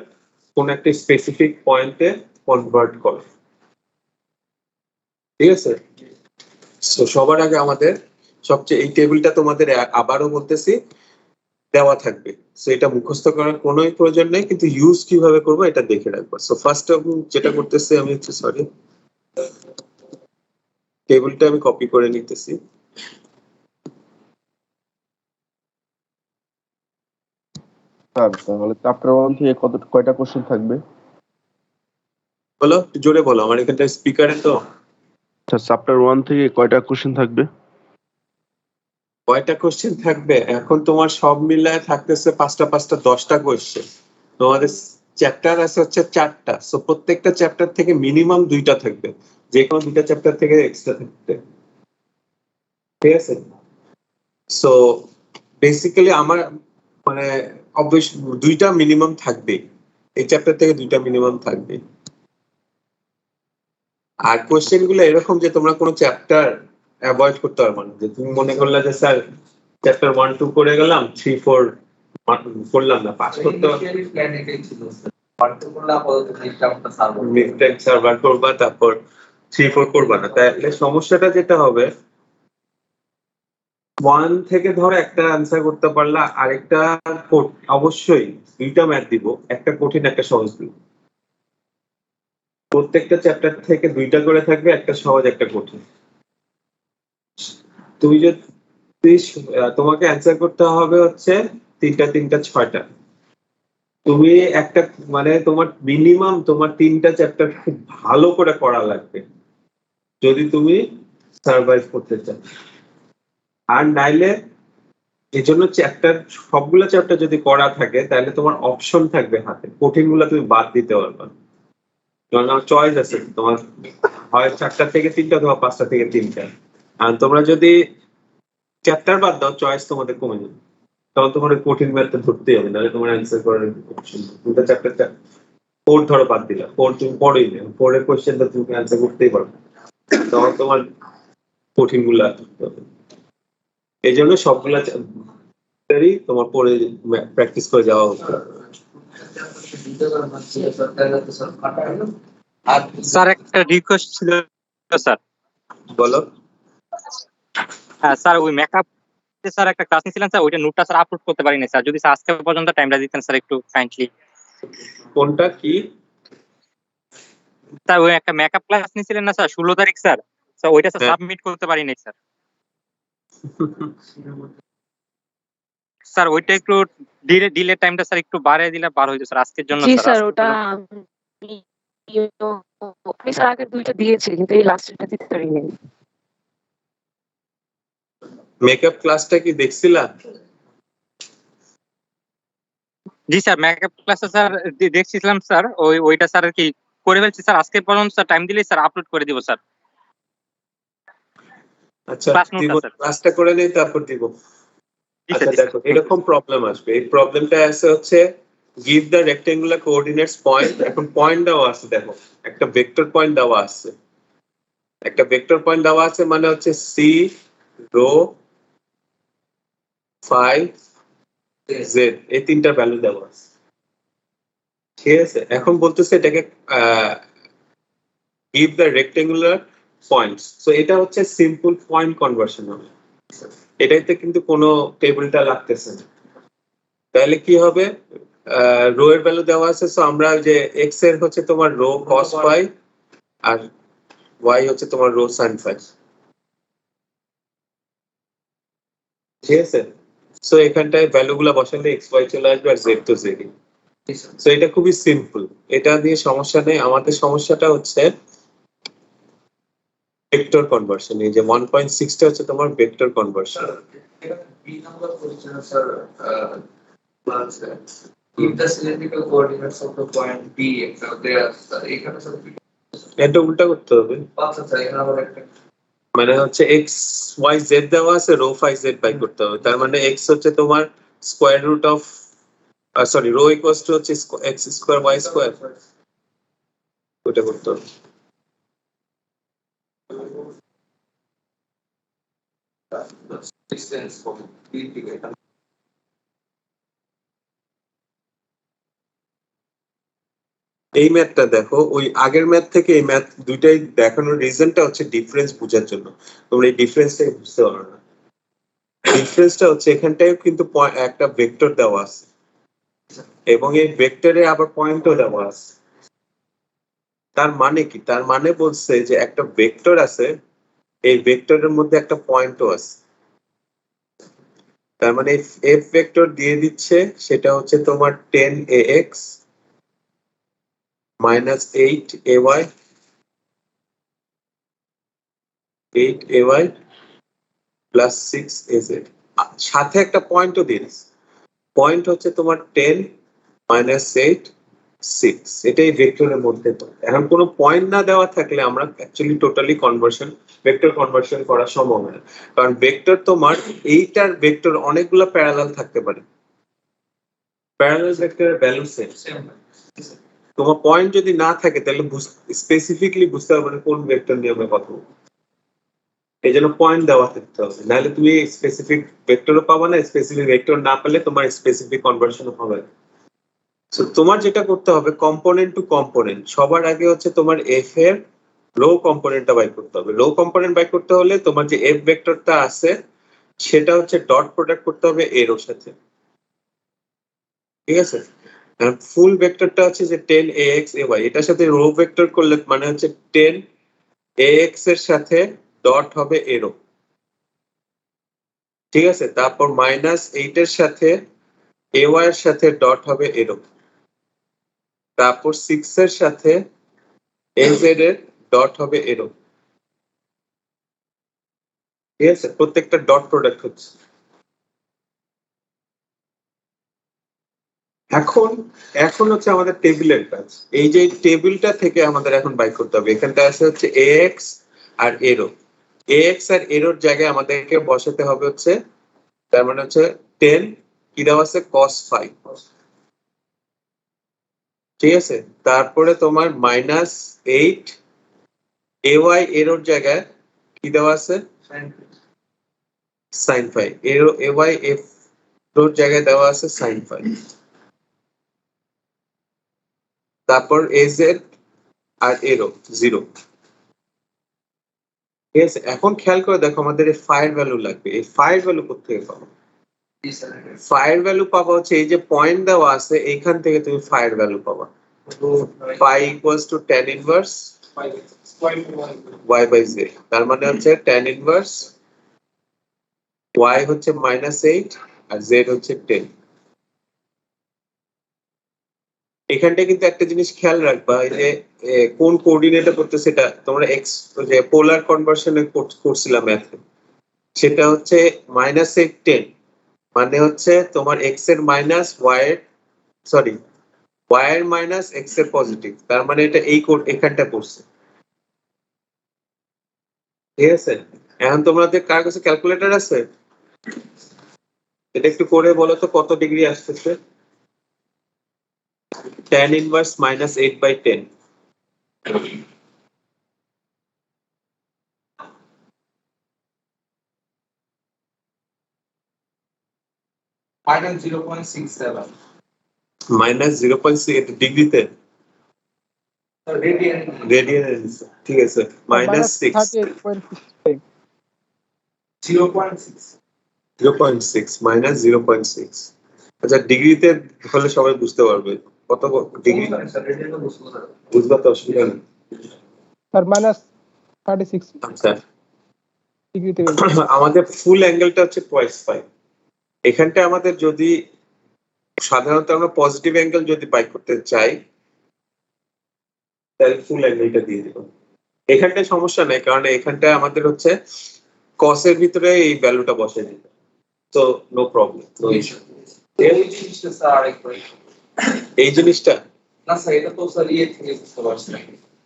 কোন একটা স্পেসিফিক পয়েন্টে কনভার্ট করে, ঠিক আছে। তো সবার আগে আমাদের সবচেয়ে এই টেবিলটা তোমাদের আবারও বলতেছি দেওয়া থাকবে, সো এটা মুখস্থ করার কোনো প্রয়োজন নেই, কিন্তু ইউজ কিভাবে করবো এটা দেখে রাখবো। সো ফার্স্ট যেটা করতেছি আমি হচ্ছে সরি টেবিলটা আমি কপি করে নিতেছি, স্যার তাহলে চ্যাপ্টার 1 থেকে কয়টা কোশ্চেন থাকবে? বলো, একটু জোরে বলো, আমার এখানটা স্পিকারে তো। স্যার চ্যাপ্টার 1 থেকে কয়টা কোশ্চেন থাকবে? কয়টা কোশ্চেন থাকবে এখন তোমার সব মিলায় থাকতেছে 5টা 5টা 10টা কোশ্চেন। তোমাদের চ্যাপ্টার আছে হচ্ছে 4টা, সো প্রত্যেকটা চ্যাপ্টার থেকে মিনিমাম 2টা থাকবে, যে কোনো 2টা চ্যাপ্টার থেকে এক্সট্রা থাকবে, ঠিক আছে? সো বেসিক্যালি আমার মানে অবশ্যই 2টা মিনিমাম থাকবে, এই চ্যাপ্টার থেকে 2টা মিনিমাম থাকবে। আর কোশ্চেন গুলো এরকম যে তোমরা কোনো চ্যাপ্টার অ্যাভয়েড করতে পারবে না, যে তুমি মনে করলে যে স্যার চ্যাপ্টার 1 2 করে গেলাম, 3 4 করলাম না, পাস করতে প্ল্যান এটাই ছিল স্যার। পার্টিকুলার আপাতত সিস্টেমটা সার্ভার মিডটাইম সার্ভার করবা, তারপর 3 4 করবা না। তাহলে সমস্যাটা যেটা হবে, 1 থেকে ধরো একটা অ্যান্সার করতে পারলা, আরেকটা অবশ্যই 2টা ম্যাথ দিব, একটা কঠিন একটা সহজ দিব। প্রত্যেকটা চ্যাপ্টার থেকে 2টা করে থাকবে, একটা সহজ একটা কঠিন। তুমি যদি তোমাকে অ্যান্সার করতে হবে হচ্ছে 3টা 3টা 6টা। তুমি একটা মানে তোমার মিনিমাম তোমার 3টা চ্যাপ্টার খুব ভালো করে পড়া লাগবে যদি তুমি সার্ভাইভ করতে চাও। আর নাইলে এই জন্য চ্যাপ্টার সবগুলো চ্যাপ্টার যদি করা থাকে তাহলে তোমার অপশন থাকবে হাতে, কঠিন গুলো তুমি বাদ দিতে পারবে। কারণ চয়েস আছে তোমার, হয় 4টা থেকে 3টা অথবা 5টা থেকে 3টা। আর তোমরা যদি চ্যাপ্টার বাদ দাও, চয়েস তোমাদের কমে যাবে, তখন তোমার কঠিন ম্যাথটা ধরতেই হবে, নাহলে তোমার অ্যান্সার করার অপশন। দুটো চ্যাপ্টার 4 ধরো বাদ দিলা, 4 তুমি পড়োই না, 4 এর কোশ্চেনটা তুমি অ্যান্সার করতেই পারবে, তখন তোমার কঠিন গুলো ধরতে হবে। এই জন্য সবগুলা তোমার পড়ে প্র্যাকটিস করে যাওয়া উচিত। স্যার একটা রিকোয়েস্ট ছিল স্যার। বলো। হ্যাঁ স্যার, ওই মেকআপ স্যার একটা ক্লাস নিয়েছিলেন স্যার, ওইটা নোটটা স্যার আপলোড করতে পারিনি স্যার, যদি স্যার আজকে পর্যন্ত টাইমটা দিতেন স্যার একটু কাইন্ডলি। কোনটা কি স্যার ওই একটা মেকআপ ক্লাস নিয়েছিলেন না স্যার 16 তারিখ স্যার, স্যার ওইটা স্যার হ্যাঁ। সাবমিট করতে পারিনি স্যার। স্যার ওইটা একটু ডিলে টাইমটা স্যার একটু বাড়িয়ে দিলে ভালো হইতো স্যার আজকের জন্য জি স্যার। স্যার, ওটা আমি স্যার আগের 2টা দিয়েছি কিন্তু এই লাস্টেরটা দিতে পারিনি। মেকআপ ক্লাসটা কি দেখছিলা? জি স্যার, মেকআপ ক্লাসটা স্যার দেখছিলাম স্যার, ওইটা স্যার কি করে ফেলছি স্যার, আজকে পর্যন্ত স্যার টাইম দিলেই স্যার আপলোড করে দিব স্যার। আচ্ছা ক্লাস দিব, নোটটা স্যার। ক্লাসটা করে নেই তারপর দিব। জি আচ্ছা স্যার, জি দেখো, এরকম প্রবলেম আসবে। এই প্রবলেমটা আছে হচ্ছে give the rectangular coordinates point. এখন পয়েন্ট দেওয়া আছে, দেখো একটা ভেক্টর পয়েন্ট দেওয়া আছে, একটা ভেক্টর পয়েন্ট দেওয়া আছে মানে হচ্ছে সি রো 5 জেড, এই 3টা ভ্যালু দেওয়া আছে, ঠিক আছে? এখন বলতেছে এটাকে give the rectangular points. So এটা হচ্ছে সিম্পল পয়েন্ট কনভার্সন হবে, এটাইতে কিন্তু কোনো টেবিলটা লাগতেছে না। তাহলে কি হবে, রো এর ভ্যালু দেওয়া আছে, সো আমরা যে এক্স এর হচ্ছে তোমার রো cos ফাই আর ওয়াই হচ্ছে তোমার রো sin ফাই, ঠিক আছে? সো এখানটায় ভ্যালু গুলা বসালে এক্স ওয়াই চলে আসবে আর জেড তো জেড। সো এটা খুবই সিম্পল, এটা নিয়ে সমস্যা নেই। আমাদের সমস্যাটা হচ্ছে ভেক্টর কনভার্সন। এই যে 1.6 টা হচ্ছে তোমার vector conversion. B number question sir, if the cylindrical coordinates of the point B there are এখানে স্যার এটা উল্টা করতে হবে, আচ্ছা স্যার এখানে আবার একটা মানে হচ্ছে এক্স ওয়াই জেড দেওয়া আছে, রো ফাই জেড বাই করতে হবে। তার মানে এক্স হচ্ছে তোমার square root of sorry rho equals to হচ্ছে এক্স স্কোয়ার ওয়াই স্কোয়ার, ওটা করতে হবে। distance from B থেকে এখানে এই ম্যাথটা দেখো, ওই আগের ম্যাথ থেকে এই ম্যাথ দুইটাই দেখানোর রিজনটা হচ্ছে ডিফারেন্স বোঝার জন্য। তোমরা এই ডিফারেন্সটাই বুঝতে পারো না। ডিফারেন্সটা হচ্ছে এখানটায় কিন্তু একটা ভেক্টর দেওয়া আছে এবং এই ভেক্টরে আবার পয়েন্টও দেওয়া আছে। তার মানে কি? তার মানে বলছে যে একটা ভেক্টর আছে, এই ভেক্টরের মধ্যে একটা পয়েন্টও আছে। তার মানে এফ ভেক্টর দিয়ে দিচ্ছে, সেটা হচ্ছে তোমার 10ax minus 8ay 8ay plus 6az, সাথে একটা পয়েন্টও দিয়ে দিচ্ছে। পয়েন্ট হচ্ছে তোমার 10 minus 8 6, এটাই ভেক্টরের মধ্যে। তো এখন কোনো পয়েন্ট না দেওয়া থাকলে আমরা অ্যাকচুয়ালি টোটালি ভেক্টর কনভার্সন করা সম্ভব হয় না, কারণ ভেক্টর তোমার এইটার ভেক্টর অনেকগুলো প্যারালাল থাকতে পারে। প্যারালাল ভেক্টরের ভ্যালু সেম। তোমার পয়েন্ট যদি না থাকে তাহলে স্পেসিফিকলি বুঝতে পারবে না কোন ভেক্টর নিয়ে আমরা কথা বলবো। এই জন্য পয়েন্ট দেওয়া থাকতে হবে, নাহলে তুমি স্পেসিফিক ভেক্টরও পাবা না, স্পেসিফিক ভেক্টর না পেলে তোমার স্পেসিফিক কনভার্সনও হবে না। So, তোমার যেটা করতে হবে কম্পোনেন্ট টু কম্পোনেন্ট, সবার আগে হচ্ছে তোমার এফ এর লো কম্পোনেন্টটা বাই করতে হবে। লো কম্পোনেন্ট বাই করতে হলে তোমার যে এফ ভেক্টরটা আছে সেটা হচ্ছে ডট প্রোডাক্ট করতে হবে এর ওর সাথে, ঠিক আছে? ফুল ভেক্টরটা হচ্ছে যে 10ax/ay, এটার সাথে রো ভেক্টর করলে মানে হচ্ছে 10ax এর সাথে ডট হবে এরো, ঠিক আছে? তারপর -8 এর সাথে ay এর সাথে ডট হবে এরো, তারপর 6 এর সাথে az এর ডট হবে এরো, ঠিক আছে? প্রত্যেকটা ডট প্রোডাক্ট হচ্ছে। এখন হচ্ছে আমাদের টেবিলের কাজ। এই যে টেবিলটা থেকে আমাদের এখন বাই করতে হবে। এখানটা আছে হচ্ছে ax আর এরো। ax আর এরোর জায়গায় আমাদেরকে বসাতে হবে হচ্ছে, তার মানে হচ্ছে 10 কি দেওয়া আছে cos 5, ঠিক আছে? তারপরে তোমার -8 ay এরোর জায়গায় কি দেওয়া আছে sin 5, এরো ay f এর জায়গায় দেওয়া আছে sin 5, তারপর az আর এরো 0, ঠিক আছে? এখন খেয়াল করে দেখো আমাদের এই ফাইয়ের ভ্যালু লাগবে। এই ফাইয়ের ভ্যালু কোথেকে পাবো? ফাইয়ের ভ্যালু পাবো হচ্ছে এই যে পয়েন্ট দেওয়া আছে এইখান থেকে তুমি ফাইয়ের ভ্যালু পাবা। phi equals to tan inverse y by z, তার মানে হচ্ছে tan inverse y হচ্ছে -8 আর z হচ্ছে 10। এখানটা কিন্তু একটা জিনিস খেয়াল রাখবা, এই যে কোন কোঅর্ডিনেটে করতে, সেটা তোমরা এক্স যে পোলার কনভার্সনে করছিলাম ম্যাথে, সেটা হচ্ছে -8 10, মানে হচ্ছে তোমার x এর মাইনাস y এর সরি y এর মাইনাস x এর পজিটিভ, তার মানে এটা এই এখানটা পড়ছে, ঠিক আছে? এখন তোমাদের কার কাছে ক্যালকুলেটর আছে? এটা একটু করে বলো তো কত ডিগ্রি আসতেছে? tan inverse -8/10, -0.67 -0.6 ডিগ্রিতে রেডিয়ান, ঠিক আছে? -6 0.6 -0.6, আচ্ছা ডিগ্রিতে হলে সবাই বুঝতে পারবে কত ডিগ্রি, বুঝবা তো? অসুবিধা নেই। -36 আচ্ছা ডিগ্রিতে আমাদের ফুল অ্যাঙ্গেলটা হচ্ছে টোয়াইস পাই। এখানটা আমাদের যদি সাধারণত আমরা পজিটিভ অ্যাঙ্গেল যদি বাই করতে চাই তাহলে ফুল অ্যাঙ্গেলটা দিয়ে দিব। এখানটায় সমস্যা নেই, কারণ এখানটায় আমাদের হচ্ছে কসের ভিতরে এই ভ্যালুটা বসে দিতে, তো নো প্রবলেম, নো ইস্যু। এই জিনিসটা না স্যার, এটা তো স্যার ইয়ে থেকে বুঝতে পারছি।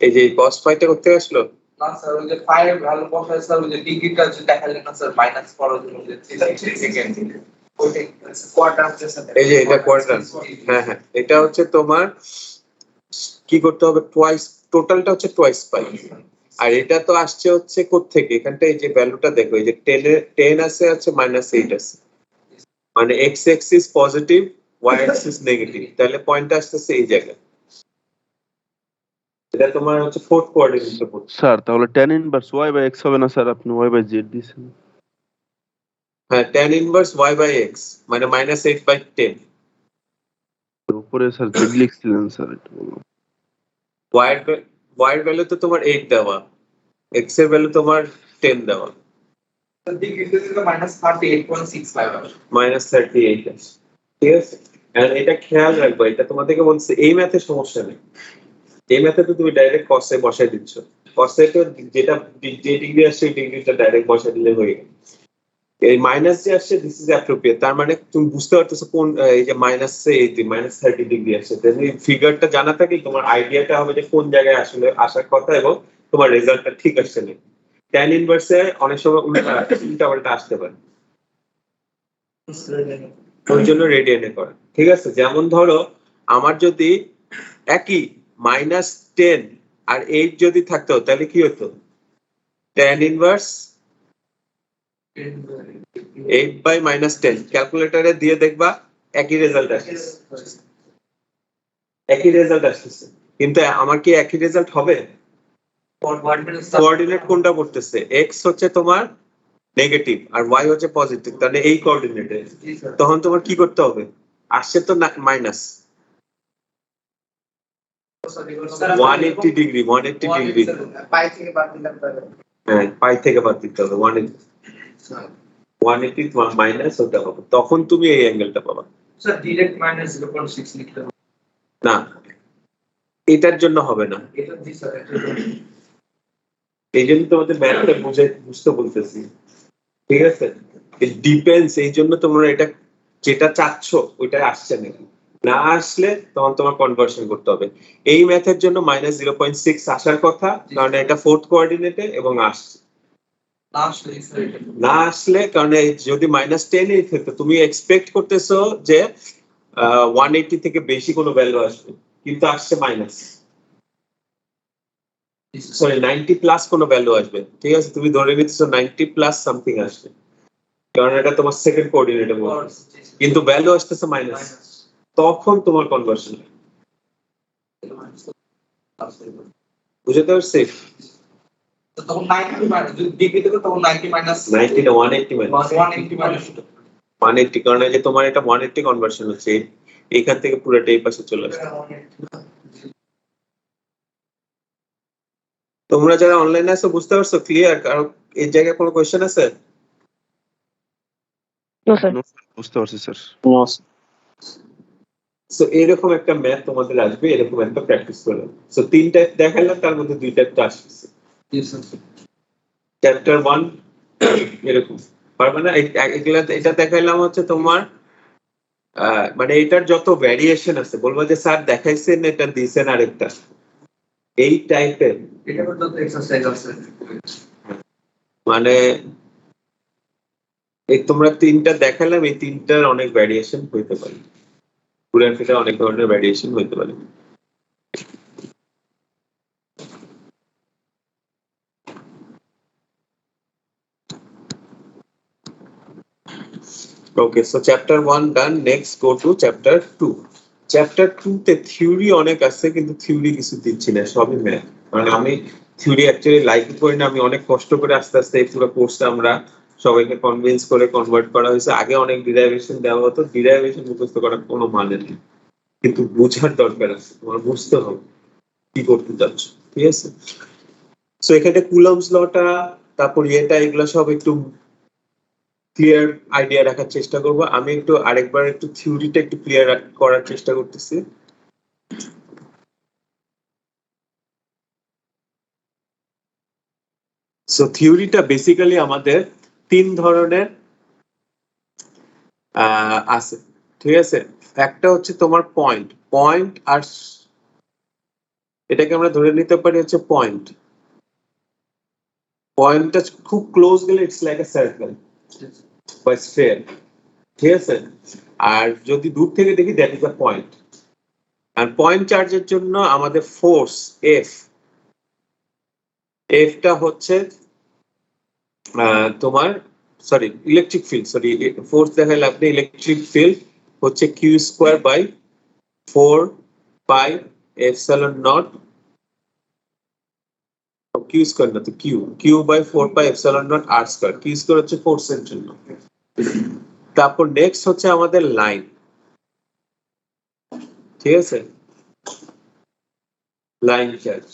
এই যে cos ফাইটা করতে আসলো না স্যার, ওই যে ফাইয়ের ভ্যালু বসায় স্যার, ওই যে ডিগ্রিটা যে দেখালেন না স্যার, মাইনাস করার জন্য যে 3 সেকেন্ড ওইটাই কোয়াড্রান্টের সাথে, এই যে এটা কোয়াড্রান্ট, হ্যাঁ হ্যাঁ, এটা হচ্ছে তোমার কি করতে হবে, টোয়াইস, টোটালটা হচ্ছে টোয়াইস পাই। আর এটা তো আসছে হচ্ছে কোত্থেকে, এখানটা এই যে ভ্যালুটা দেখো, এই যে 10 আছে -8 আছে, মানে x Axis positive y Axis negative, তাহলে পয়েন্টটা আসতেছে এই জায়গায়। এটা তোমার হচ্ছে ফোর্থ কোঅর্ডিনেটে পড়ছে। স্যার তাহলে tan inverse y by x হবে না স্যার? আপনি y বাই z দিয়েছেন। হ্যাঁ, tan inverse y by x মানে -8/10, উপরে স্যার z লিখছিলেন স্যার, এটা বললাম। y এর ভ্যালু তো তোমার 8 দেওয়া, x এর ভ্যালু তোমার 10 দেওয়া, The degree is minus 38.65 হবে। মাইনাস 38 আসে, ঠিক আছে। আর এটা খেয়াল রাখবা, এটা তোমাদেরকে বলছে এই ম্যাথে সমস্যা নেই, এই ম্যাথে তো তুমি ডাইরেক্ট কসে বসাই দিচ্ছ, কসে তো যেটা যে ডিগ্রি আসছে এই ডিগ্রিটা ডাইরেক্ট বসাই দিলে হয়ে গেল। এই মাইনাস যে আসছে দিস ইজ অ্যাপ্রোপ্রিয়েট, তার মানে তুমি বুঝতে পারতেছো কোন এই যে মাইনাস মাইনাস 30 ডিগ্রি আসছে, তাহলে এই ফিগারটা জানা থাকলে তোমার আইডিয়াটা হবে যে কোন জায়গায় আসলে আসার কথা এবং তোমার রেজাল্টটা ঠিক আসছে না। ট্যান ইনভার্সে অনেক সময় উল্টা পাল্টা আসতে পারে, ওই জন্য রেডিয়ানে করে, ঠিক আছে। যেমন ধরো আমার যদি একই মাইনাস 10 আর 8 যদি থাকতো তাহলে কি হতো, ট্যান ইনভার্স 8 বাই মাইনাস 10 ক্যালকুলেটরে দিয়ে দেখবা একই রেজাল্ট আসছে, একই রেজাল্ট আসতেছে। কিন্তু আমার কি একই রেজাল্ট হবে? কোঅর্ডিনেট কোনটা পড়তেছে, এক্স হচ্ছে তোমার নেগেটিভ আর ওয়াই হচ্ছে পজিটিভ, তাহলে এই কোঅর্ডিনেটে তখন তোমার কি করতে হবে, আসছে তো মাইনাস 180 ডিগ্রি, 180 ডিগ্রি, পাই থেকে বাদ দিলাম তাহলে। হ্যাঁ পাই থেকে বাদ দিতে হবে, 180 তোমার মাইনাস হতে হবে, তখন তুমি এই অ্যাঙ্গেলটা পাবা। স্যার ডাইরেক্ট মাইনাস 0.6 লিখতে হবে। না, এটার জন্য হবে না, এটা জি স্যার, এই জন্য তোমাদের ম্যাথটা বুঝতে বলতেছি, ঠিক আছে। ডিপেন্ডস, এই জন্য তোমরা এটা যেটা চাচ্ছ ওইটা আসছে নাকি, না আসলে তখন তোমার কনভার্সন করতে হবে। এই ম্যাথের জন্য মাইনাস 0.6 আসার কথা, কারণ এটা ফোর্থ কোঅর্ডিনেটে এবং আসছে। না আসলে কারণ যদি মাইনাস 10 এই ক্ষেত্রে তুমি এক্সপেক্ট করতেছো যে 180 থেকে বেশি কোনো ভ্যালু আসবে, কিন্তু আসছে মাইনাস, সরি 90 প্লাস কোনো ভ্যালু আসবে, ঠিক আছে। তুমি ধরে নিতেছো 90 প্লাস সামথিং আসবে, কারণ এটা তোমার সেকেন্ড কোঅর্ডিনেটে বলছে, কিন্তু ভ্যালু আসতেছে মাইনাস, তখন তোমার কনভার্সন। বুঝতে পারছি? তখন 90 মাইনাস যদি ডিগ্রি থেকে তখন 90 মাইনাস 90 না 180 মাইনাস 180 মাইনাস 180, কারণ এই যে তোমার এটা 180 কনভার্সন হচ্ছে, এইখান থেকে পুরোটা এই পাশে চলে আসছে। তোমরা যারা অনলাইনে আছো বুঝতে পারছো, ক্লিয়ার? কারণ এই জায়গায় কোনো কোশ্চেন আছে? No sir. বুঝতে পারছি স্যার। সো এরকম একটা ম্যাথ তোমাদের আসবে, এরকম একটা প্র্যাকটিস করো। সো তিনটা দেখালাম, তার মধ্যে দুইটা একটা আসছে। চ্যাপ্টার 1 এরকম পারবে না, এটা দেখাইলাম হচ্ছে তোমার মানে এটার যত ভ্যারিয়েশন আছে, বলবো যে স্যার দেখাইছেন এটা দিয়েছেন আরেকটা, এই টাইপের এটা তো এক্সারসাইজ আছে। মানে এই তোমরা তিনটা দেখালাম, এই তিনটার অনেক ভ্যারিয়েশন হইতে পারে, পুরান ফিটা অনেক ধরনের ভ্যারিয়েশন হইতে পারে। Okay, so chapter 1 done. Next go to chapter 2. Chapter 2 তে থিওরি অনেক আছে, কিন্তু থিওরি কিছু দিচ্ছি না, সবই ম্যাথ। কারণ আমি থিওরি অ্যাকচুয়ালি লাইক করি না, আমি অনেক কষ্ট করে আস্তে আস্তে এই পুরো কোর্সটা আমরা সবাইকে কনভিন্স করে কনভার্ট করা হয়েছে। আগে অনেক ডিরাইভেশন দেওয়া হতো, ডিরাইভেশন মুখস্থ করার কোনো মানে নেই, কিন্তু বোঝার দরকার আছে, তোমার বুঝতে হবে কি করতে যাচ্ছ, ঠিক আছে। সো এখানে কুলম্বস লটা, তারপর এটা এগুলো সব একটু ক্লিয়ার আইডিয়া রাখার চেষ্টা করব। আমি একটু আরেকবার একটু থিওরিটা একটু ক্লিয়ার করার চেষ্টা করতেছি। সো থিওরিটা বেসিক্যালি আমাদের তিন ধরনের আছে, ঠিক আছে। একটা হচ্ছে তোমার পয়েন্ট আর এটাকে আমরা ধরে নিতে পারি হচ্ছে পয়েন্টটা খুব ক্লোজ গেলে ইটস লাইক আ সার্কেল বা স্ফিয়ার, ঠিক আছে। আর যদি দূর থেকে দেখি দ্যাট ইজ আ পয়েন্ট। আর পয়েন্ট চার্জের জন্য আমাদের ফোর্স এফটা হচ্ছে তোমার sorry electric field, sorry force দেখাইলে আপনি ইলেকট্রিক ফিল্ড হচ্ছে Q square by 4 pi epsilon naught, Q square না তো Q by 4 pi epsilon naught R square, Q square হচ্ছে ফোর্সের জন্য। তারপর নেক্সট হচ্ছে আমাদের লাইন, ঠিক আছে, লাইন চার্জ।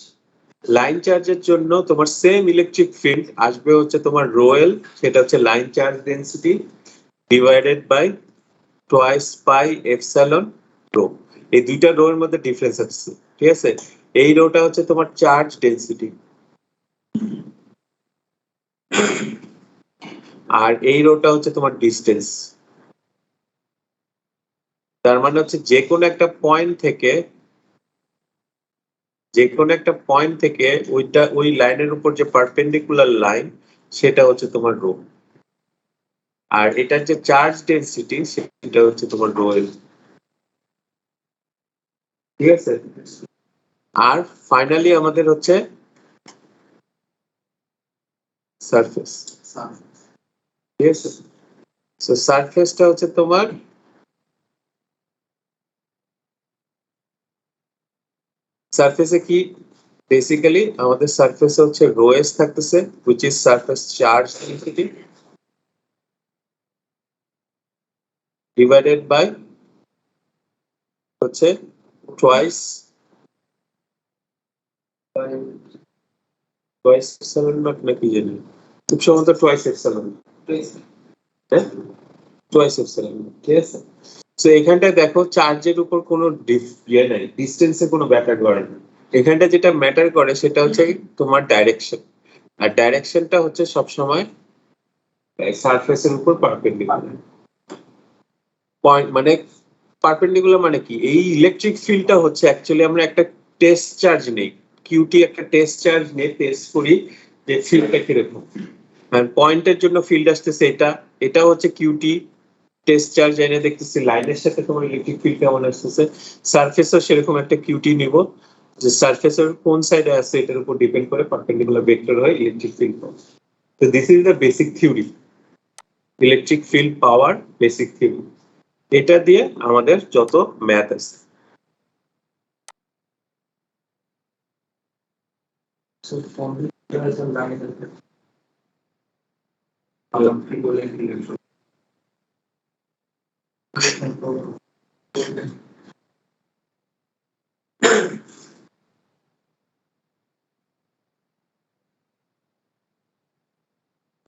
লাইন চার্জের জন্য তোমার সেম ইলেকট্রিক ফিল্ড আসবে হচ্ছে তোমার রোয়েল, সেটা হচ্ছে line charge density divided by twice pi epsilon rho. এই দুইটা রো এর মধ্যে ডিফারেন্স আছে, ঠিক আছে? এই রোটা হচ্ছে তোমার চার্জ ডেন্সিটি, আর এই রোটা হচ্ছে তোমার ডিস্টেন্স। তার মানে হচ্ছে যে কোনো একটা পয়েন্ট থেকে ওইটা ওই লাইনের উপর যে পারপেন্ডিকুলার লাইন সেটা হচ্ছে তোমার রো, আর এটার যে চার্জ ডেন্সিটি সেটা হচ্ছে তোমার রোয়েল, ঠিক আছে? আর ফাইনালি আমাদের হচ্ছে সারফেস, ঠিক আছে? সো সারফেসটা হচ্ছে তোমার সারফেসে কি বেসিক্যালি আমাদের সারফেসে হচ্ছে রো এস থাকতেছে which is surface charge density divided by হচ্ছে twice epsilon naught নাকি জানি, খুব সম্ভবত twice epsilon, হ্যাঁ twice epsilon, ঠিক আছে? তো এখানটায় দেখো চার্জের উপর কোনো ইয়ে নাই, ডিস্টেন্সে কোনো ম্যাটার করে না। এখানটা যেটা ম্যাটার করে সেটা হচ্ছে তোমার ডাইরেকশন, আর ডাইরেকশনটা হচ্ছে সবসময় সারফেসের উপর পারপেন্ডিকুলার। পয়েন্ট মানে পারপেন্ডিকুলার মানে কি, এই ইলেকট্রিক ফিল্ডটা হচ্ছে অ্যাকচুয়ালি আমরা একটা টেস্ট চার্জ নেই, কিউটি একটা টেস্ট চার্জ নিয়ে টেস্ট করি যে ফিল্ডটা কিরকম, আর পয়েন্টের জন্য ফিল্ড আসতেছে এটা হচ্ছে কিউটি টেস্ট চার্জ এনে দেখতেছি লাইনের সাথে তোমার ইলেকট্রিক ফিল্ড কেমন আসতেছে। সারফেসও সেরকম একটা কিউটি নিব, যে সারফেসের কোন সাইডে আছে এটার উপর ডিপেন্ড করে পারপেন্ডিকুলার ভেক্টর হয় ইলেকট্রিক ফিল্ড পাওয়া। তো this is the basic theory, electric field power basic theory. এটা দিয়ে আমাদের যত ম্যাথ আছে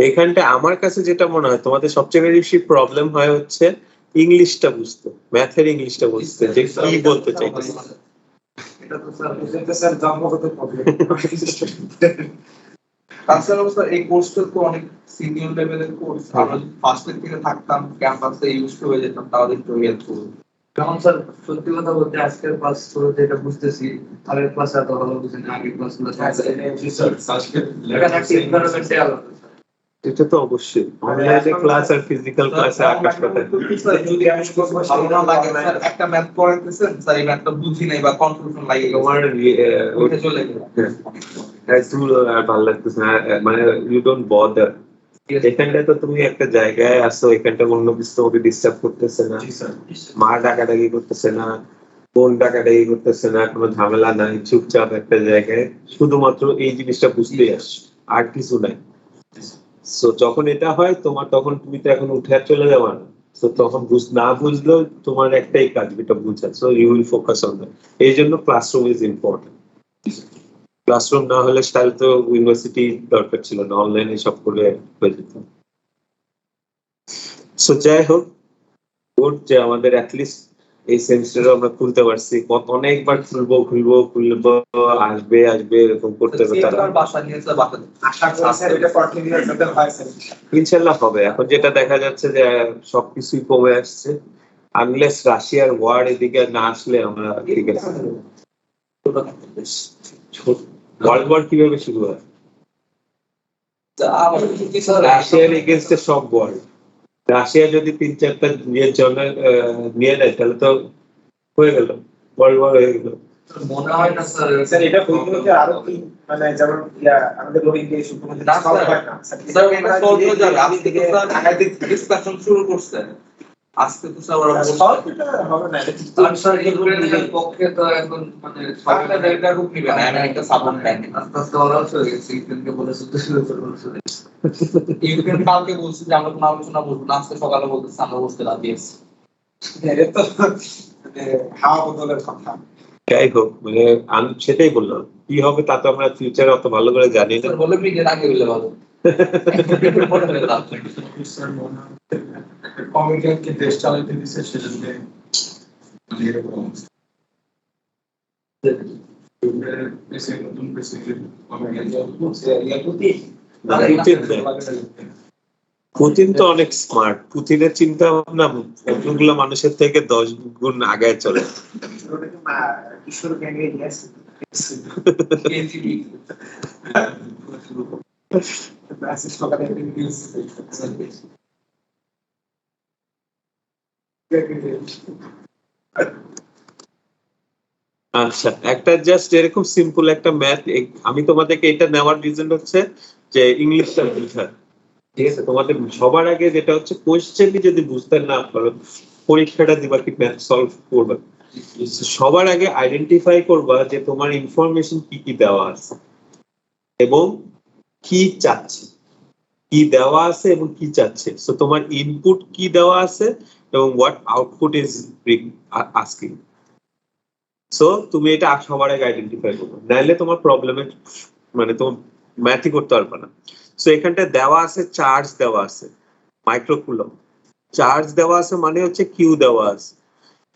এখানটা আমার কাছে যেটা মনে হয় তোমাদের সবচেয়ে বেশি প্রবলেম হয় হচ্ছে ইংলিশটা বুঝতে, ম্যাথের ইংলিশটা বুঝতে, যে কি বলতে চাইতেছে। এটা তো স্যার জন্মগত প্রবলেম। তাছাড়াও স্যার এই কোর্সটা তো অনেক সিনিয়র লেভেলের কোর্স, আমরা ফার্স্টের থেকে থাকতাম ক্যাম্পাসে ইউজ হয়ে যেতাম, তাহলে একটু হেল্প করবে। যেমন স্যার সত্যি কথা বলতে আজকের ক্লাস শুরুতে এটা বুঝতেছি, আগের ক্লাস এত ভালো বুঝিনি, আগের ক্লাসগুলো এটা তো অবশ্যই অনলাইনে ক্লাস আর ফিজিক্যাল ক্লাসে আকাশ পাতাল। যদি ভালো না লাগে স্যার একটা ম্যাথ পড়াইতেছেন স্যার এই ম্যাথটা বুঝি নাই বা কনফিউশন লাগে তোমার ওইটা চলে গেল, ভালো লাগতেছে না, মানে ইউ ডোন্ট বদার। এখানটা তো তুমি একটা জায়গায় আসো, এখানটা অন্য কিছু তোমাকে ডিস্টার্ব করতেছে না, মা ডাকাডাকি করতেছে না, বোন ডাকাডাকি করতেছে না, কোনো ঝামেলা নাই, চুপচাপ একটা জায়গায় শুধুমাত্র এই জিনিসটা বুঝতেই আসছো, আর কিছু নাই। সো যখন এটা হয় তোমার, তখন তুমি তো এখন উঠে আর চলে যাবে না, তো তখন না বুঝলেও তোমার একটাই কাজ, যেটা বুঝা, so you will focus on that. এই জন্য ক্লাসরুম ইজ ইম্পর্টেন্ট। ক্লাসরুম না হলে তাহলে তো ইউনিভার্সিটি দরকার ছিল না, অনলাইনে সব করে হয়ে যেত। সো যাই হোক, গুড যে আমাদের অ্যাটলিস্ট এই সেমিস্টারে আমরা খুলতে পারছি, অনেকবার খুলবো আসবে এরকম করতে হবে তারা। বাসা নিয়ে স্যার বাসা আশা করি স্যার এটা কন্টিনিউ করতে হয় স্যার, ইনশাআল্লাহ হবে। এখন যেটা দেখা যাচ্ছে যে সবকিছুই কমে আসছে, আনলেস রাশিয়ার ওয়ার এদিকে না আসলে আমরা ঠিক আছে। ওয়ার্ল্ড ওয়ার কিভাবে শুরু হয়? রাশিয়ার এগেনস্টে সব ওয়ার্ল্ড, রাশিয়া যদি 3-4টা নিয়ে নেয় তাহলে তো হয়ে গেল, ওয়ার্ল্ড ওয়ার হয়ে গেল। মনে হয় না স্যার, স্যার এটা হইলো যে আরো কি মানে যেমন আমাদের রোহিঙ্গা ইস্যু কোনো না সলভ হয় না স্যার, এটা সলভ হয়ে যাবে। আজকে তো স্যার একাধিক ডিসকাশন শুরু করছে, আজকে তো স্যার ওরা সলভ হবে না, আর স্যার ইউক্রেনের পক্ষে তো এখন মানে সরকার এটা রূপ নিবে না, আমি একটা সাপোর্ট দেন। আস্তে আস্তে ওরাও চলে গেছে, ইউক্রেনকে বলে যুদ্ধ শুরু করবে। ইউক্রেন কালকে বলছে যে আমরা কোনো আলোচনা বলবো না, আজকে সকালে বলতেছে আমরা বসতে রাজি আছি। এটা তো মানে হাওয়া বদলের কথা। যাই হোক মানে আমি সেটাই বললাম কি হবে তা তো আমরা ফিউচারে অত ভালো করে জানি না। বলে মিনিট আগে বলে ভালো কমিটিকে দেশ চালাইতে দিচ্ছে সেজন্য এরকম নতুন প্রেসিডেন্ট পুতিন তো অনেক স্মার্ট, পুতিনের চিন্তা ভাবনা কতগুলো মানুষের থেকে 10 গুণ আগে চলে। আচ্ছা একটা জাস্ট এরকম সিম্পল একটা ম্যাথ আমি তোমাদেরকে এটা নেওয়ার রিজন হচ্ছে যে ইংলিশটা বুঝার, ঠিক আছে? তোমাদের সবার আগে যেটা হচ্ছে কোয়েশ্চেনই যদি বুঝতে না পারো পরীক্ষাটা দিবা কি ম্যাথ সলভ করবে, সবার আগে আইডেন্টিফাই করবা যে তোমার ইনফরমেশন কি কি দেওয়া আছে এবং কি চাচ্ছে, কি দেওয়া আছে এবং কি চাচ্ছে। সো তোমার ইনপুট কি দেওয়া আছে এবং what output is asking. So তুমি এটা সবার আগে আইডেন্টিফাই করবে, নাহলে তোমার প্রবলেমে মানে তোমার ম্যাথই করতে পারবে না। সো এখানটা দেওয়া আছে চার্জ দেওয়া আছে মাইক্রোকুলম, চার্জ দেওয়া আছে মানে হচ্ছে কিউ দেওয়া আছে,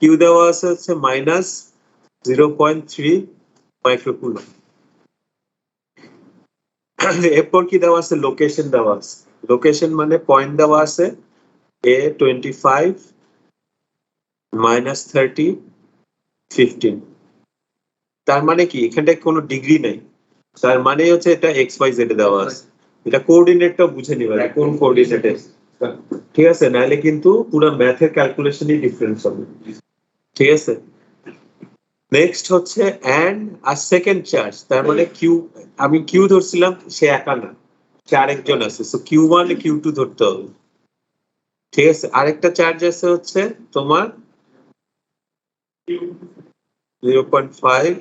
কিউ দেওয়া আছে হচ্ছে -0.3 মাইক্রোকুলম। এরপর কি দেওয়া আছে লোকেশন দেওয়া আছে, লোকেশন মানে পয়েন্ট দেওয়া আছে A25 -30 15। তার মানে কি এখানটায় কোনো ডিগ্রি নাই, তার মানে হচ্ছে এটা XYZ এ দেওয়া আছে। এটা কোঅর্ডিনেটটা বুঝে নিবে কোন কোঅর্ডিনেটে, ঠিক আছে? নাহলে কিন্তু পুরো ম্যাথের ক্যালকুলেশনই ডিফারেন্স হবে, ঠিক আছে? নেক্সট হচ্ছে এন্ড আর সেকেন্ড চার্জ, তার মানে কিউ, আমি কিউ ধরছিলাম, সে একা না, সে আরেকজন আছে, সো Q1 Q2 ধরতে হবে, ঠিক আছে? আরেকটা চার্জ আছে হচ্ছে তোমার 0.5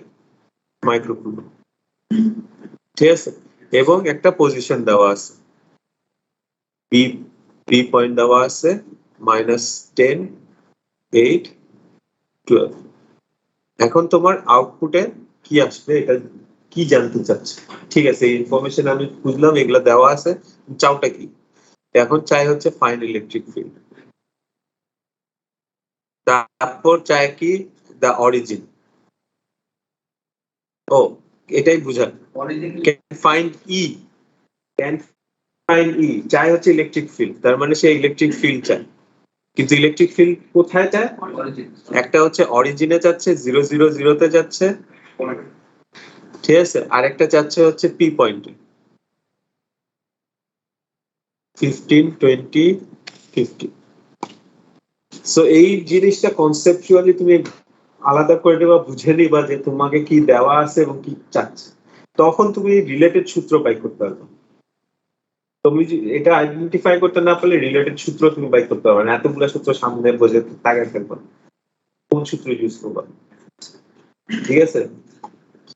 মাইক্রোকুলম, ঠিক আছে? এবং একটা পজিশন দেওয়া আছে, বি পয়েন্ট দেওয়া আছে -10 8 12। এখন তোমার আউটপুটে কি আসবে এটা কি জানতে চাচ্ছে, ঠিক আছে? এই ইনফরমেশন আমি বুঝলাম, এগুলো দেওয়া আছে, চাওটা কি? এখন চাই হচ্ছে ফাইন ইলেকট্রিক ফিল্ড, তারপর চাই কি দা অরিজিন। ও এটাই বুঝান, can find E, can find E চাই হচ্ছে ইলেকট্রিক ফিল্ড, তার মানে সে ইলেকট্রিক ফিল্ড চায়, কিন্তু ইলেকট্রিক ফিল্ড কোথায় চায়? একটা হচ্ছে অরিজিনে যাচ্ছে 0 0 0 তে যাচ্ছে, ঠিক আছে? আরেকটা যাচ্ছে হচ্ছে পি পয়েন্টে 15 20 50। সো এই জিনিসটা কনসেপচুয়ালি তুমি আলাদা করে দেবা, বুঝে নিবা যে তোমাকে কি দেওয়া আছে এবং কি চাচ্ছে, তখন তুমি রিলেটেড সূত্র বাই করতে পারবে। তুমি এটা আইডেন্টিফাই করতে না পারলে রিলেটেড সূত্র তুমি বাই করতে পারবে না, এতগুলো সূত্র সামনে বসে তাকায় ফেলবে, কোন সূত্র ইউজ করবা, ঠিক আছে?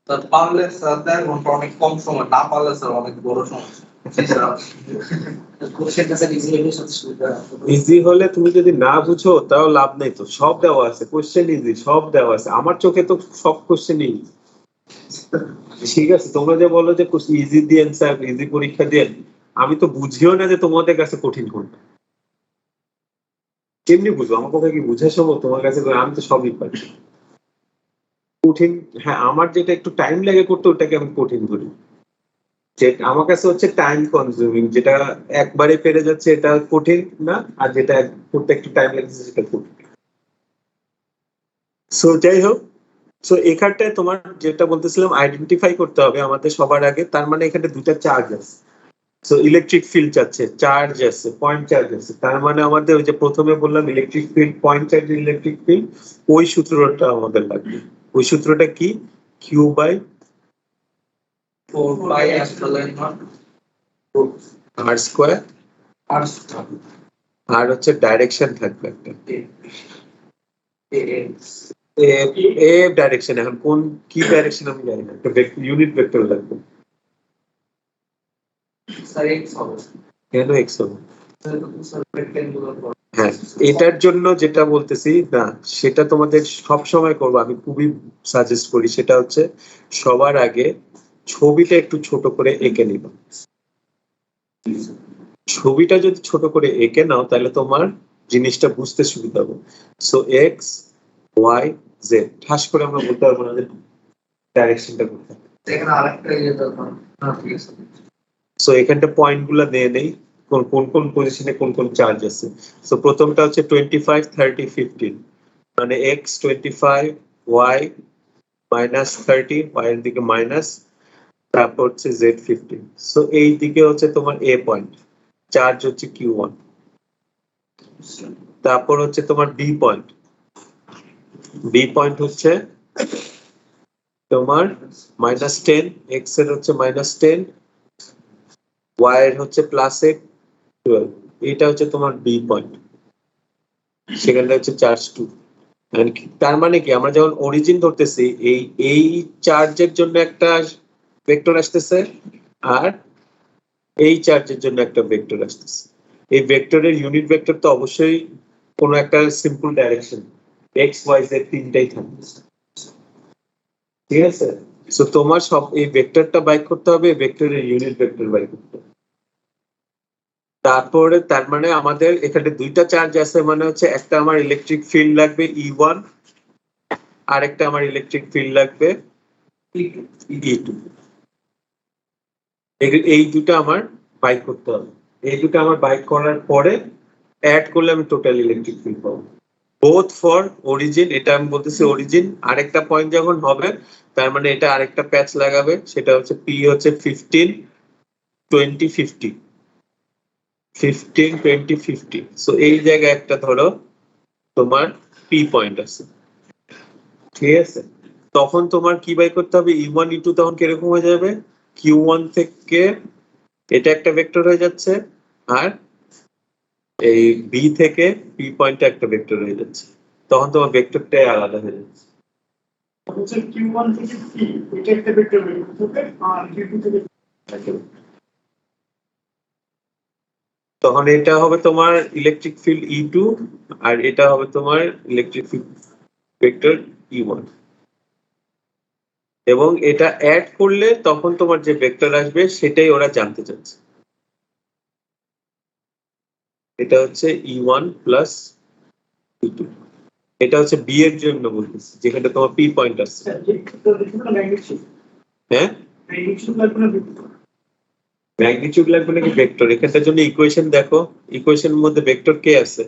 স্যার পারলে স্যার দেন অনেক কম সময়, না পারলে স্যার অনেক বড় সমস্যা। ইজি হলে তুমি যদি না বুঝো তাও লাভ নেই, তো সব দেওয়া আছে, কোশ্চেন ইজি, সব দেওয়া আছে, আমার চোখে তো সব কোশ্চেন ইজি, ঠিক আছে? তোমরা যে বলো যে ইজি দিয়েন স্যার, ইজি পরীক্ষা দিয়েন, আমি তো বুঝিও না যে তোমাদের কাছে কঠিন কোনটা, কেমনি বুঝবো? আমার কথা কি বুঝে সম্ভব তোমার কাছে? আমি তো সবই পারি কঠিন, হ্যাঁ আমার যেটা একটু টাইম লাগে করতে ওটাকে আমি কঠিন করি, যে আমার কাছে হচ্ছে টাইম কনজিউমিং, যেটা একবারে পেরে যাচ্ছে এটা কঠিন না, আর যেটা করতে একটু টাইম লাগছে সেটা কঠিন। সো যাই হোক, সো এখানটায় তোমার যেটা বলতেছিলাম আইডেন্টিফাই করতে হবে আমাদের সবার আগে, তার মানে এখানে দুটা চার্জ আছে, সো ইলেকট্রিক ফিল্ড আছে, চার্জ আছে, পয়েন্ট চার্জ আছে, তার মানে আমাদের ওই যে প্রথমে বললাম electric field, point charge electric field, ওই সূত্রটা আমাদের লাগবে। ওই সূত্রটা কি? Q by 4 by epsilon naught R square, আর হচ্ছে ডাইরেকশন থাকবে একটা এ ডাইরেকশন, এখন কোন কি ডাইরেকশন আমি জানি না, একটা ইউনিট ভেক্টর লাগবে। স্যার এক্স হবে, কেন এক্স হবে? স্যার রেক্টেঙ্গুলার হ্যাঁ হ্যাঁ, এটার জন্য যেটা বলতেছি না সেটা তোমাদের সব সময় করবো, আমি খুবই সাজেস্ট করি, সেটা হচ্ছে সবার আগে ছবিটা একটু ছোট করে এঁকে নিবা। ছবিটা যদি ছোট করে এঁকে নাও তাহলে তোমার জিনিসটা বুঝতে সুবিধা হবে। সো এক্স ওয়াই জেড ঠাস করে আমরা বলতে পারবো না যে ডাইরেকশনটা কোথায়। এখানে আরেকটা ইয়ে দরকার। ঠিক আছে। সো এখানটা পয়েন্ট গুলা নিয়ে নেই, কোন কোন কোন পজিশনে কোন কোন চার্জ আছে। সো প্রথমটা হচ্ছে 25 30 15, মানে এক্স 25 ওয়াই মাইনাস 30, ওয়াই এর দিকে মাইনাস, তারপর হচ্ছে জেড 15। সো এই দিকে হচ্ছে তোমার এ পয়েন্ট, চার্জ হচ্ছে Q1। তারপর হচ্ছে তোমার বি পয়েন্ট, বি পয়েন্ট হচ্ছে তোমার -10, এক্স এর হচ্ছে -10, ওয়াই এর হচ্ছে +12। এটা হচ্ছে তোমার বি পয়েন্ট, সেখানটা হচ্ছে চার্জ 2। তার মানে কি আমরা যখন অরিজিন ধরতেছি এই চার্জের জন্য একটা ভেক্টর আসতেছে আর এই চার্জের জন্য একটা ভেক্টর আসতেছে। এই ভেক্টরের ইউনিট ভেক্টর তো অবশ্যই কোনো একটা simple direction, X Y Z তিনটাই থাকবে, ঠিক আছে। সো তোমার সব এই ভেক্টরটা বাইক করতে হবে, ভেক্টরের ইউনিট ভেক্টর বাইক করতে হবে। তারপরে তার মানে আমাদের এখানে দুইটা চার্জ আছে, মানে হচ্ছে একটা আমার ইলেকট্রিক ফিল্ড লাগবে E1, আর একটা আমার ইলেকট্রিক ফিল্ড লাগবে E2। এই দুটো আমার বাইক করতে হবে। এই দুটো আমার বাইক করার পরে অ্যাড করলে আমি টোটাল ইলেকট্রিক ফিল্ড পাবো, বোথ ফর অরিজিন। এটা আমি বলতেছি অরিজিন, আরেকটা পয়েন্ট যখন হবে তার মানে এটা আরেকটা প্যাচ লাগাবে, সেটা হচ্ছে পি হচ্ছে 15 20 50, 15 20 50। সো এই জায়গায় একটা ধরো তোমার পি পয়েন্ট আছে, ঠিক আছে। তখন তোমার কি বাই করতে হবে, E1 E2 তখন কিরকম হয়ে যাবে, Q1 থেকে এটা একটা ভেক্টর হয়ে যাচ্ছে, আর এই বি থেকে পি পয়েন্টটা একটা ভেক্টর হয়ে যাচ্ছে, তখন তোমার ভেক্টরটাই আলাদা হয়ে যাচ্ছে। হচ্ছে Q1 থেকে P এটা একটা ভেক্টর বের করতে হবে আর Q2 থেকে তখন এটা হবে তোমার ইলেকট্রিক ফিল্ড E2 আর এটা হবে তোমার ইলেকট্রিক ফিল্ড ভেক্টর E1, এবং এটা অ্যাড করলে তখন তোমার যে ভেক্টর আসবে সেটাই ওরা জানতে চাচ্ছে। এটা হচ্ছে E1 প্লাস E2, এটা হচ্ছে বি এর জন্য বলতেছি, যেখানে তোমার পি পয়েন্ট আছে। হ্যাঁ, ম্যাগনিটিউড লাগবে নাকি ভেক্টর? এখানটার জন্য ইকুয়েশন দেখো, ইকুয়েশনের মধ্যে ভেক্টর কে আছে?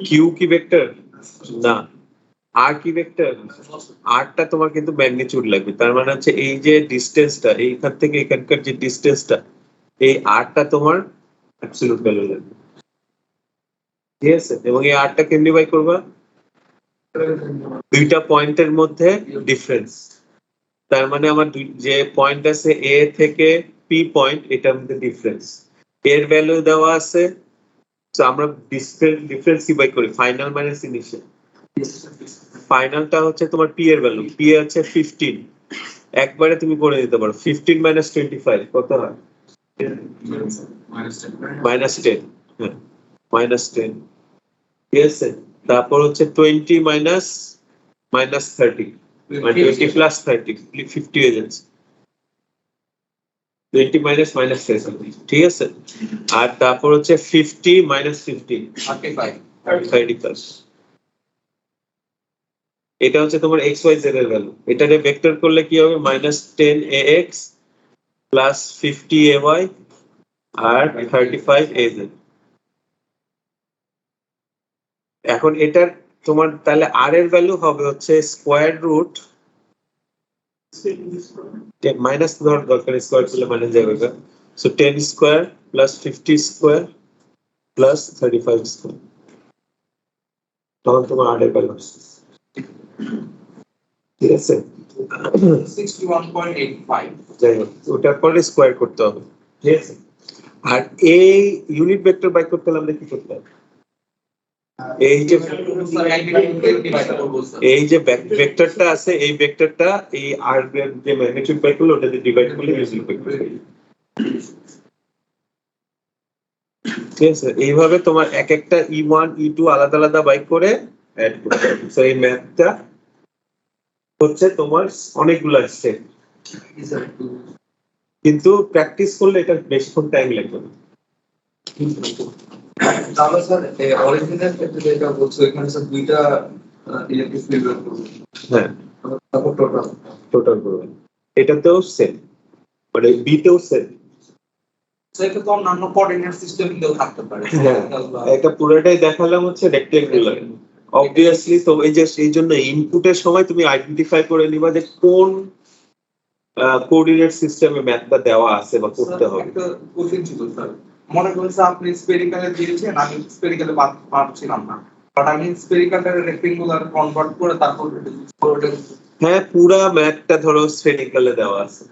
কিউ কি ভেক্টর? না। আর কি ভেক্টর? আরটা তোমার কিন্তু ম্যাগনিটিউড লাগবে, তার মানে হচ্ছে এই যে ডিসটেন্সটা এইখান থেকে এখানকার যে ডিসটেন্সটা, এই আরটা তোমার অ্যাবসলিউট ভ্যালু লাগবে, ঠিক আছে। এবং এই আরটা কেমনি বাই করবা, দুইটা পয়েন্টের মধ্যে ডিফারেন্স, তার মানে আমার যে পয়েন্ট আছে এ থেকে পি পয়েন্ট, এটার মধ্যে ডিফারেন্স, এর ভ্যালু দেওয়া আছে। তো আমরা ডিফারেন্স কি বাই করি, ফাইনাল মাইনাস ইনিশিয়াল। ফাইনালটা হচ্ছে তোমার পি এর ভ্যালু, পি হচ্ছে 15, একবারে তুমি করে দিতে পারো 15 মাইনাস 25 কত হয়, -10, হ্যাঁ -10, ঠিক আছে। তারপর হচ্ছে 20 মাইনাস -30, মানে 20 প্লাস 30 50 হয়ে যাচ্ছে, 20 মাইনাস -30, ঠিক আছে। আর তারপর হচ্ছে 50 মাইনাস 15 35। এটা হচ্ছে তোমার এক্স ওয়াই জেড এর ভ্যালু, এটাকে ভেক্টর করলে কি হবে, -10 ax প্লাস 50 ay আর 35 az। এখন এটার তোমার তাহলে আর এর ভ্যালু হবে হচ্ছে স্কোয়ার রুট, মাইনাস ধর দরকার, স্কোয়ার করলে মাইনাস যাবে, so 10 square plus 50 square plus 35 square, তখন তোমার আর এর ভ্যালু, ঠিক আছে। 61.85 যাই হোক, ওটার পরে স্কোয়ার করতে হবে, ঠিক আছে। আর এই ইউনিট ভেক্টর বাই করতে হলে আমরা কি করতে হবে, এই যে ভেক্টরটা আছে, এই ভেক্টরটা এই আর যে ম্যাগনিটিউড বাই করলে ওটাতে ডিভাইড করলে ইউনিট ভেক্টর। ঠিক আছে, এইভাবে তোমার এক একটা E1 E2 আলাদা আলাদা বাই করে অ্যাড করতে হবে। So এই ম্যাথটা হচ্ছে তোমার অনেকগুলো স্টেপ, কিন্তু প্র্যাকটিস করলে এটা বেশিক্ষণ টাইম লাগবে না। তাহলে স্যার অরিজিনাল ক্ষেত্রে যেটা বলছো এখানে স্যার দুইটা ইলেকট্রিক ফিল্ড করবো, হ্যাঁ, তারপর টোটাল টোটাল করবেন। এটাতেও সেম, মানে বিতেও সেম। সেটা তো অন্যান্য কোঅর্ডিনেট সিস্টেম দিয়েও থাকতে পারে। হ্যাঁ, এটা পুরোটাই দেখালাম হচ্ছে রেক্টেঙ্গুলার। অবভিয়াসলি তো এই জন্য ইনপুটের সময় তুমি আইডেন্টিফাই করে নিবা যে কোন কোঅর্ডিনেট সিস্টেমে ম্যাথটা দেওয়া আছে বা করতে হবে। একটা কোশ্চেন ছিল স্যার, মনে করুন স্যার আপনি স্পেরিক্যালে দিয়েছেন, আমি স্পেরিক্যালে পারছিলাম না, বাট আমি স্পেরিক্যালে রেক্টেঙ্গুলার কনভার্ট করে তারপর হ্যাঁ, পুরা ম্যাথটা ধরো স্ফেরিক্যালে দেওয়া আছে।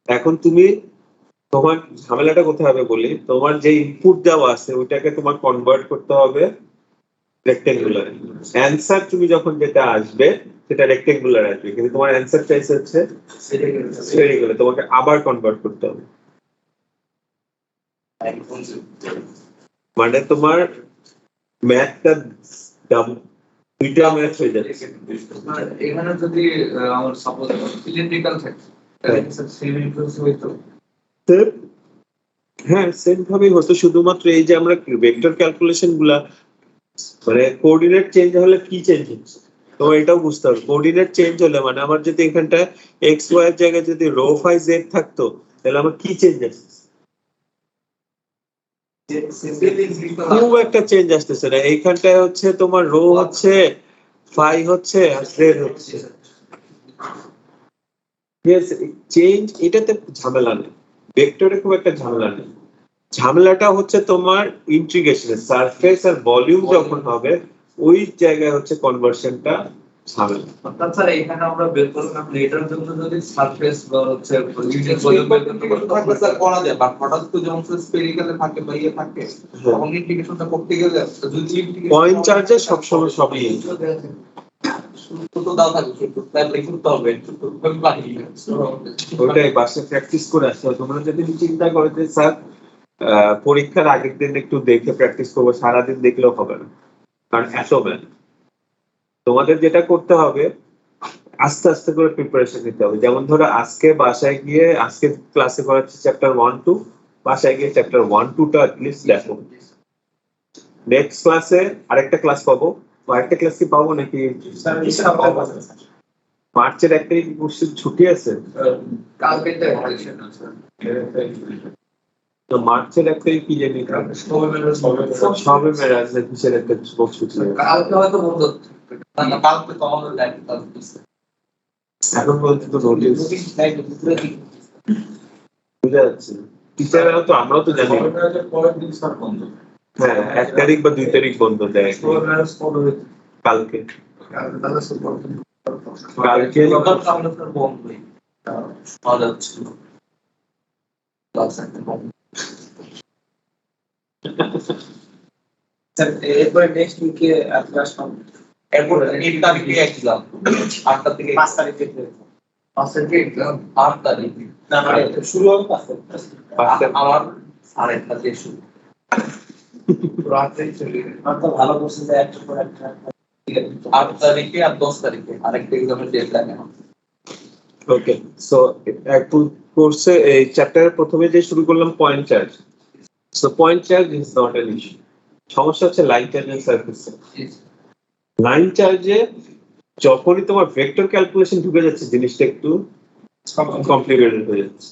এখন তুমি তোমার ঝামেলাটা কোথায় হবে বলি, তোমার যে ইনপুট দেওয়া আছে ওইটাকে তোমার কনভার্ট করতে হবে রেক্টেঙ্গুলার। অ্যানসার তুমি যখন যেটা আসবে সেটা রেক্টেঙ্গুলার আসবে, কিন্তু তোমার অ্যানসার চাইছে হচ্ছে স্ফেরিক্যালে, তোমাকে আবার কনভার্ট করতে হবে। মানে তোমার ম্যাথটা দুইটা ম্যাথ হয়ে যাচ্ছে। এখানে যদি আমার সাপোজ সিলিন্ড্রিক্যাল থাকে তাহলে স্যার সেম ইনফ্লুয়েন্স হইতো। হ্যাঁ, সেম ভাবেই হতো, শুধুমাত্র এই যে আমরা ভেক্টর ক্যালকুলেশন গুলা মানে কোঅর্ডিনেট চেঞ্জ হলে কি চেঞ্জ হচ্ছে তোমার এটাও বুঝতে হবে। কোঅর্ডিনেট চেঞ্জ হলে মানে আমার যদি এখানটা এক্স ওয়াই এর জায়গায় যদি রো ফাই জেড থাকতো তাহলে আমার কি চেঞ্জ আসছে? খুব একটা চেঞ্জ আসতেছে না। এইখানটায় হচ্ছে তোমার রো হচ্ছে, ফাই হচ্ছে আর জেড হচ্ছে। চেঞ্জ এটাতে ঝামেলা নেই, ভেক্টরে খুব একটা ঝামেলা নেই। ঝামেলাটা হচ্ছে তোমার ইন্টিগ্রেশনে সারফেস আর ভলিউম যখন হবে ওই জায়গায় হচ্ছে কনভার্সনটা ঝামেলা। অর্থাৎ স্যার এখানে আমরা বের করলাম এটার জন্য যদি সারফেস বা হচ্ছে ইউনিট ভলিউম বের করতে পারলে স্যার করা যায়, বাট হঠাৎ করে যখন স্পেরিক্যালে থাকে বা ইয়ে থাকে তখন ইন্টিগ্রেশনটা করতে গেলে যদি পয়েন্ট চার্জে সবসময় সবই তো দাও থাকে তাহলে করতে হবে ওইটাই বাসায় প্র্যাকটিস করে আসতে হবে। তোমরা যদি চিন্তা করো যে স্যার পরীক্ষার আগের দিন একটু দেখে প্র্যাকটিস করবো, সারাদিন দেখলেও হবে না, কারণ এত ম্যাথ। তোমাদের যেটা করতে হবে আস্তে আস্তে করে প্রিপারেশন নিতে হবে। যেমন ধরো আজকে বাসায় গিয়ে, আজকে ক্লাসে করাচ্ছি চ্যাপ্টার 1-2, বাসায় গিয়ে চ্যাপ্টার 1-2টা অ্যাটলিস্ট দেখো। নেক্সট ক্লাসে আরেকটা ক্লাস পাবো, আরেকটা ক্লাস কি পাবো নাকি? মার্চের 1 তারিখ ছুটি আছে, কালকে তো মার্চের 1 তারিখ কি জানি সবে মেরাজ না কিসের একটা ছুটি কালকে হয়তো বন্ধ, কালকে তো আমাদের লাইভ এখন বলতে তো নোটিস বুঝা যাচ্ছে। টিচাররা তো আমরাও তো জানি পরের দিন স্যার বন্ধ। হ্যাঁ, 1 তারিখ বা 2 তারিখ বন্ধ দেয় কালকে। কালকে আমরা স্যার বন্ধ পাওয়া যাচ্ছিল এরপরে নেক্সট উইকে ক্লাস হবে। এরপর 8 তারিখে এক্সাম, 8 থেকে 5 তারিখে 5 তারিখে এক্সাম, 8 তারিখ না মানে শুরু হবে 5 তারিখ। আমার 8:30 থেকে শুরু, রাতে চলে আর তো ভালো করছে যে একটা পর একটা 8 তারিখে আর 10 তারিখে আরেকটা এক্সামের ডেডলাইন এখন। ওকে, সো কোর্সে এই চ্যাপ্টারের প্রথমে যে শুরু করলাম point charge. So point charge is not an issue. সমস্যা হচ্ছে line charge and surface charge. Line চার্জে যখনই তোমার ভেক্টর ক্যালকুলেশন ঢুকে যাচ্ছে জিনিসটা একটু কমপ্লিকেটেড হয়ে যাচ্ছে।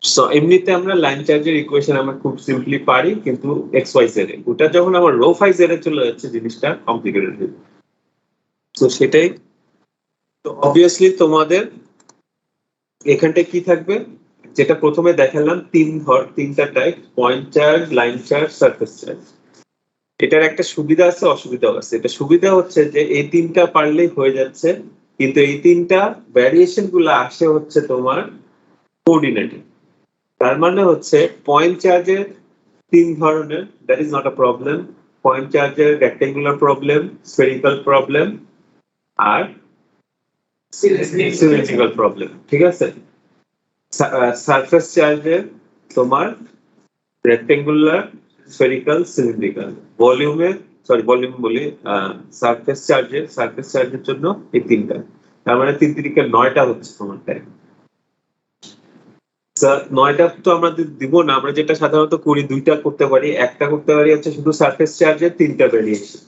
সো এমনিতে আমরা লাইন চার্জের ইকুয়েশন আমরা খুব সিম্পলি পারি, কিন্তু এক্স ওয়াই জেড এ ওটা যখন আমার রো ফাই জেড এ চলে যাচ্ছে জিনিসটা কমপ্লিকেটেড হয়ে যাচ্ছে। তো সেটাই তো অবভিয়াসলি তোমাদের এখানটায় কি থাকবে, যেটা প্রথমে দেখালাম তিনটা type, point charge, line charge, surface charge. এটার একটা সুবিধা আছে, অসুবিধাও আছে। এটা সুবিধা হচ্ছে যে এই তিনটা পারলেই হয়ে যাচ্ছে, কিন্তু এই তিনটা ভ্যারিয়েশন গুলো আসে হচ্ছে তোমার কোঅর্ডিনেটে। তার মানে হচ্ছে পয়েন্ট চার্জের 3 ধরনের, that is not a problem. Point চার্জের রেক্টেঙ্গুলার প্রবলেম, স্ফেরিক্যাল প্রবলেম আর সিলিন্ড্রিক্যাল প্রবলেম, ঠিক আছে। সারফেস চার্জের তোমার রেক্টেঙ্গুলার, স্ফেরিক্যাল, সিলিন্ড্রিক্যাল। ভলিউম বলি সারফেস চার্জের জন্য এই তিনটা, তার মানে 3 3 9টা হচ্ছে তোমার টাইম। 9টা তো আমরা দিব না, আমরা যেটা সাধারণত করি 2টা করতে পারি, একটা করতে পারি হচ্ছে শুধু সারফেস চার্জের 3টা ভেরিয়েশন,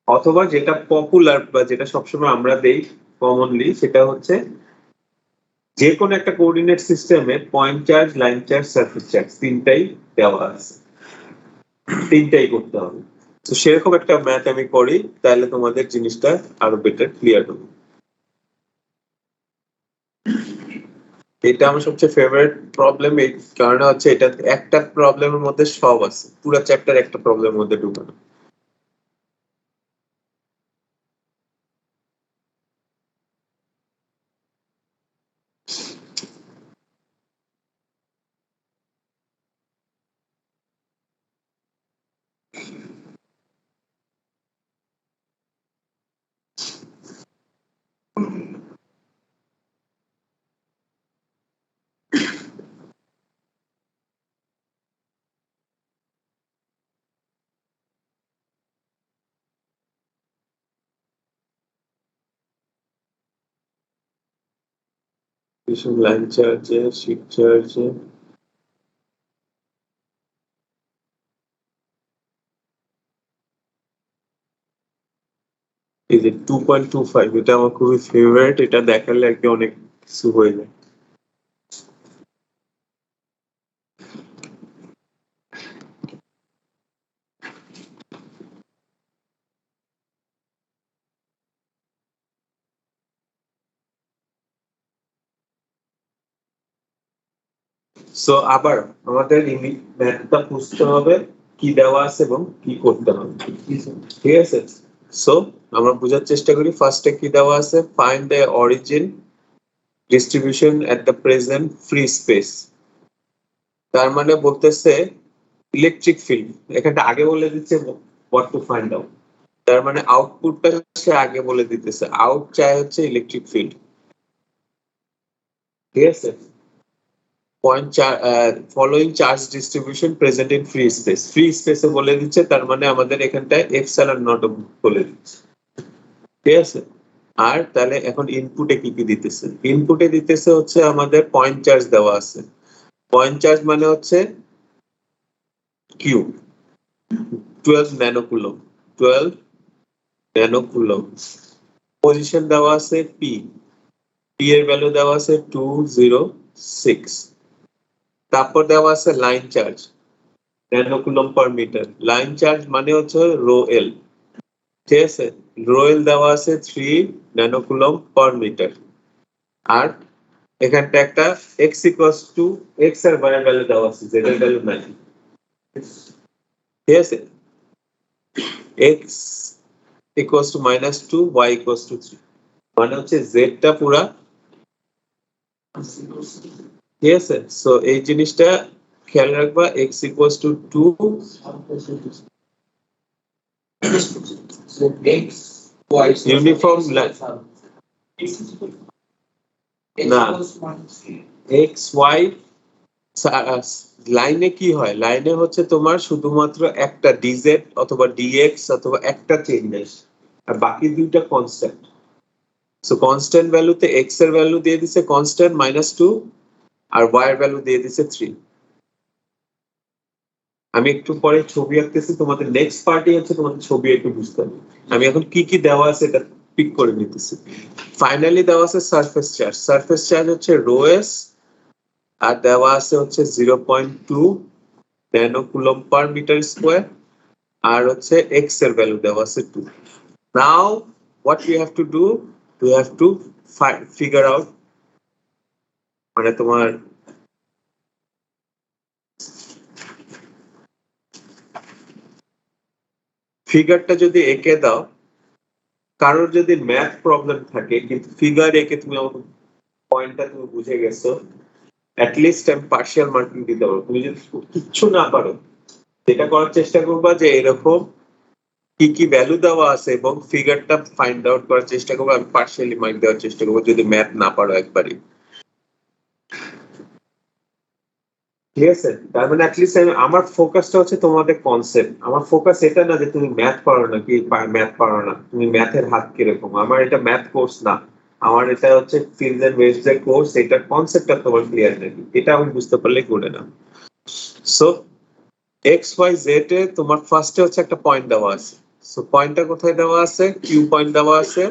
অথবা যেটা পপুলার বা যেটা সবসময় আমরা দেই কমনলি সেটা হচ্ছে যে কোনো একটা কোঅর্ডিনেট সিস্টেমে point charge, line charge, surface charge তিনটাই দেওয়া আছে, তিনটাই করতে হবে। তো সেরকম একটা ম্যাথ আমি করি, তাহলে তোমাদের জিনিসটা আরো বেটার ক্লিয়ার হবে। এটা আমার সবচেয়ে ফেভারিট প্রবলেম, এই কারণে হচ্ছে এটা একটা প্রবলেমের মধ্যে সব আছে, পুরো চ্যাপ্টার একটা প্রবলেমের মধ্যে ঢুকানো। লাইন চার্জে, শিফট চার্জে, এই যে 2.25 এটা আমার খুবই ফেভারিট, এটা দেখালে আর কি অনেক কিছু হয়ে যায়। সো আবার আমাদের ম্যাথটা বুঝতে হবে কি দেওয়া আছে এবং কি করতে হবে, ঠিক আছে? সো আমরা বোঝার চেষ্টা করি, ফার্স্টে কি দেওয়া আছে, find the origin distribution at the present free space. তার মানে বলতেছে ইলেকট্রিক ফিল্ড, এখানটা আগে বলে দিচ্ছে হোয়াট টু ফাইন্ড আউট, তার মানে আউটপুটটা সে আগে বলে দিতেছে, আউট চাই হচ্ছে ইলেকট্রিক ফিল্ড, ঠিক আছে? Point following charge distribution present in free space, free স্পেসে বলে দিচ্ছে, তার মানে আমাদের এখানটায় এপসাইলন নট বলে দিচ্ছে, ঠিক আছে? আর তাহলে এখন ইনপুটে কি কি দিতেছে, ইনপুটে দিতেছে হচ্ছে আমাদের পয়েন্ট চার্জ দেওয়া আছে, পয়েন্ট চার্জ মানে হচ্ছে কিউ, 12 ন্যানোকুলম, 12 ন্যানোকুলম। পজিশন দেওয়া আছে পি, পি এর ভ্যালু দেওয়া আছে 206। তারপর দেওয়া আছে line charge, nanocoulomb per metre, line charge মানে হচ্ছে রো এল, ঠিক আছে? রো এল দেওয়া আছে 3 ন্যানোকুলম পার মিটার। আর এখানটা একটা x ইকুয়ালস টু x এর ভ্যালু দেওয়া আছে, z এর ভ্যালু নাই, ঠিক আছে? x equals to -2, y equals to 3, মানে হচ্ছে z টা পুরা, ঠিক আছে? সো এই জিনিসটা খেয়াল রাখবা, x ইকুয়ালস টু 2, ইউনিফর্ম না x y লাইনে কি হয়, লাইনে হচ্ছে তোমার শুধুমাত্র একটা ডিজেড অথবা ডিএক্স অথবা একটা চেঞ্জ আসে, আর বাকি দুইটা কনস্ট্যান্ট। সো কনস্ট্যান্ট ভ্যালুতে এক্স এর ভ্যালু দিয়ে দিছে কনস্ট্যান্ট -2 আর ওয়াই এর ভ্যালু দিয়ে দিছে 3। আমি একটু পরে ছবি আঁকতেছি, তোমাদের নেক্সট পার্টি হচ্ছে তোমাদের ছবি একটু বুঝতে হবে। আমি এখন কি কি দেওয়া আছে এটা পিক করে নিতেছি। ফাইনালি দেওয়া আছে সারফেস চার্জ, সারফেস চার্জ হচ্ছে রো এস, আর দেওয়া আছে হচ্ছে 0.2 ন্যানোকুলম পার মিটার স্কোয়ার, আর হচ্ছে এক্স এর ভ্যালু দেওয়া আছে 2। নাও what we have to do, we have to figure out, মানে তোমার ফিগারটা যদি এঁকে দাও, কারোর যদি ম্যাথ প্রবলেম থাকে কিন্তু ফিগার এঁকে তুমি আমার পয়েন্টটা তুমি বুঝে গেছো, অ্যাটলিস্ট আমি পার্শিয়াল মার্কিং দিতে পারবো। তুমি যদি কিচ্ছু না পারো, যেটা করার চেষ্টা করবা যে এরকম কি কি ভ্যালু দেওয়া আছে এবং ফিগারটা ফাইন্ড আউট করার চেষ্টা করবো, আমি পার্শিয়ালি মার্ক দেওয়ার চেষ্টা করবো যদি ম্যাথ না পারো একবারই। ঠিক আছে, তার মানে অ্যাটলিস্ট আমার ফোকাসটা হচ্ছে তোমাদের কনসেপ্ট। আমার ফোকাস এটা না যে তুমি ম্যাথ পারো না কি ম্যাথ পারো না, তুমি ম্যাথের হাত কিরকম। আমার এটা ম্যাথ কোর্স না, আমার এটা হচ্ছে ফিল্ডস এন্ড ওয়েভস এর কোর্স। এটার কনসেপ্টটা তোমার ক্লিয়ার নাকি এটা আমি বুঝতে পারলে করে না। সো এক্স ওয়াই জেড এ তোমার ফার্স্টে হচ্ছে একটা পয়েন্ট দেওয়া আছে। সো পয়েন্টটা কোথায় দেওয়া আছে? কিউ পয়েন্ট দেওয়া আছে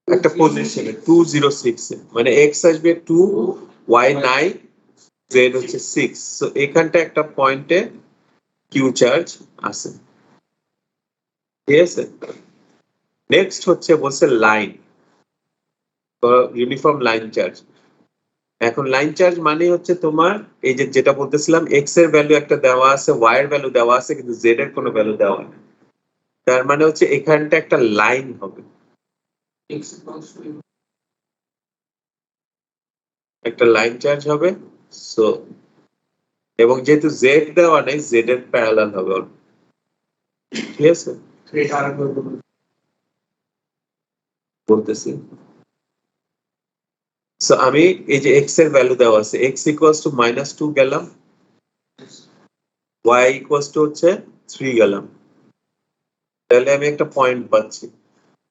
একটা পজিশনে 206 এ, মানে এক্স আসবে 2, ওয়াই 9, জেড হচ্ছে 6। সো এখানটা একটা পয়েন্টে কিউ চার্জ আছে, ঠিক আছে। নেক্সট হচ্ছে বলছে লাইন, ইউনিফর্ম লাইন চার্জ। এখন লাইন চার্জ মানে হচ্ছে তোমার এই যে যেটা বলতেছিলাম, এক্স এর ভ্যালু একটা দেওয়া আছে, ওয়াই এর ভ্যালু দেওয়া আছে, কিন্তু জেড এর কোনো ভ্যালু দেওয়া নেই। তার মানে হচ্ছে এখানটা একটা লাইন হবে, একটা লাইন চার্জ হবে। সো এবং যেহেতু জেড দেওয়া নেই, জেড এর প্যারালাল হবে, ঠিক আছে। বলতেছি সো আমি এই যে এক্স এর ভ্যালু দেওয়া আছে, এক্স ইকুয়ালস টু -2 গেলাম, ওয়াই ইকুয়ালস টু হচ্ছে 3 গেলাম, তাহলে আমি একটা পয়েন্ট পাচ্ছি।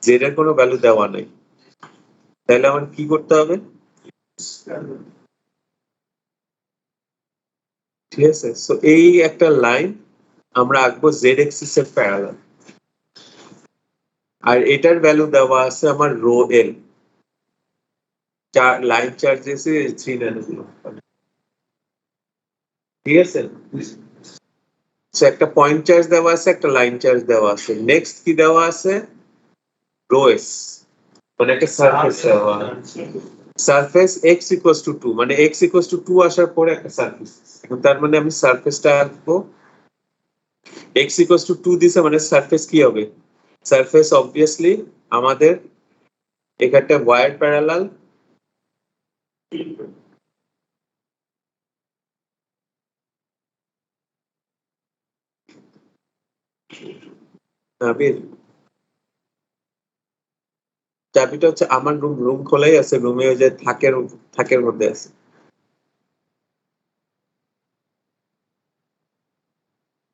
জেড এর কোনো ভ্যালু দেওয়া নাই, তাহলে আমার কি করতে হবে? ঠিক আছে, সো এই একটা লাইন আমরা আঁকবো জেড এক্সিস এর প্যারালাল, আর এটার ভ্যালু দেওয়া আছে আমার রো এল, লাইন চার্জেস 3 ন্যানোকুলম, ঠিক আছে। সো একটা পয়েন্ট চার্জ দেওয়া আছে, একটা লাইন চার্জ দেওয়া আছে। নেক্সট কি দেওয়া আছে? রো এস, মানে একটা সারফেস দেওয়া, সারফেস x ইকুয়ালস টু 2, মানে x ইকুয়ালস টু 2 আসার পরে একটা সারফেস। এখন তার মানে আমি সারফেসটা আঁকবো, x ইকুয়ালস টু 2 দিছে, মানে সারফেস কি হবে? সারফেস অবভিয়াসলি আমাদের এখানটা ওয়ার প্যারালাল, আবির চাবিটা হচ্ছে আমার রুম খোলাই আছে, রুমে ওই যে থাকের মধ্যে আছে।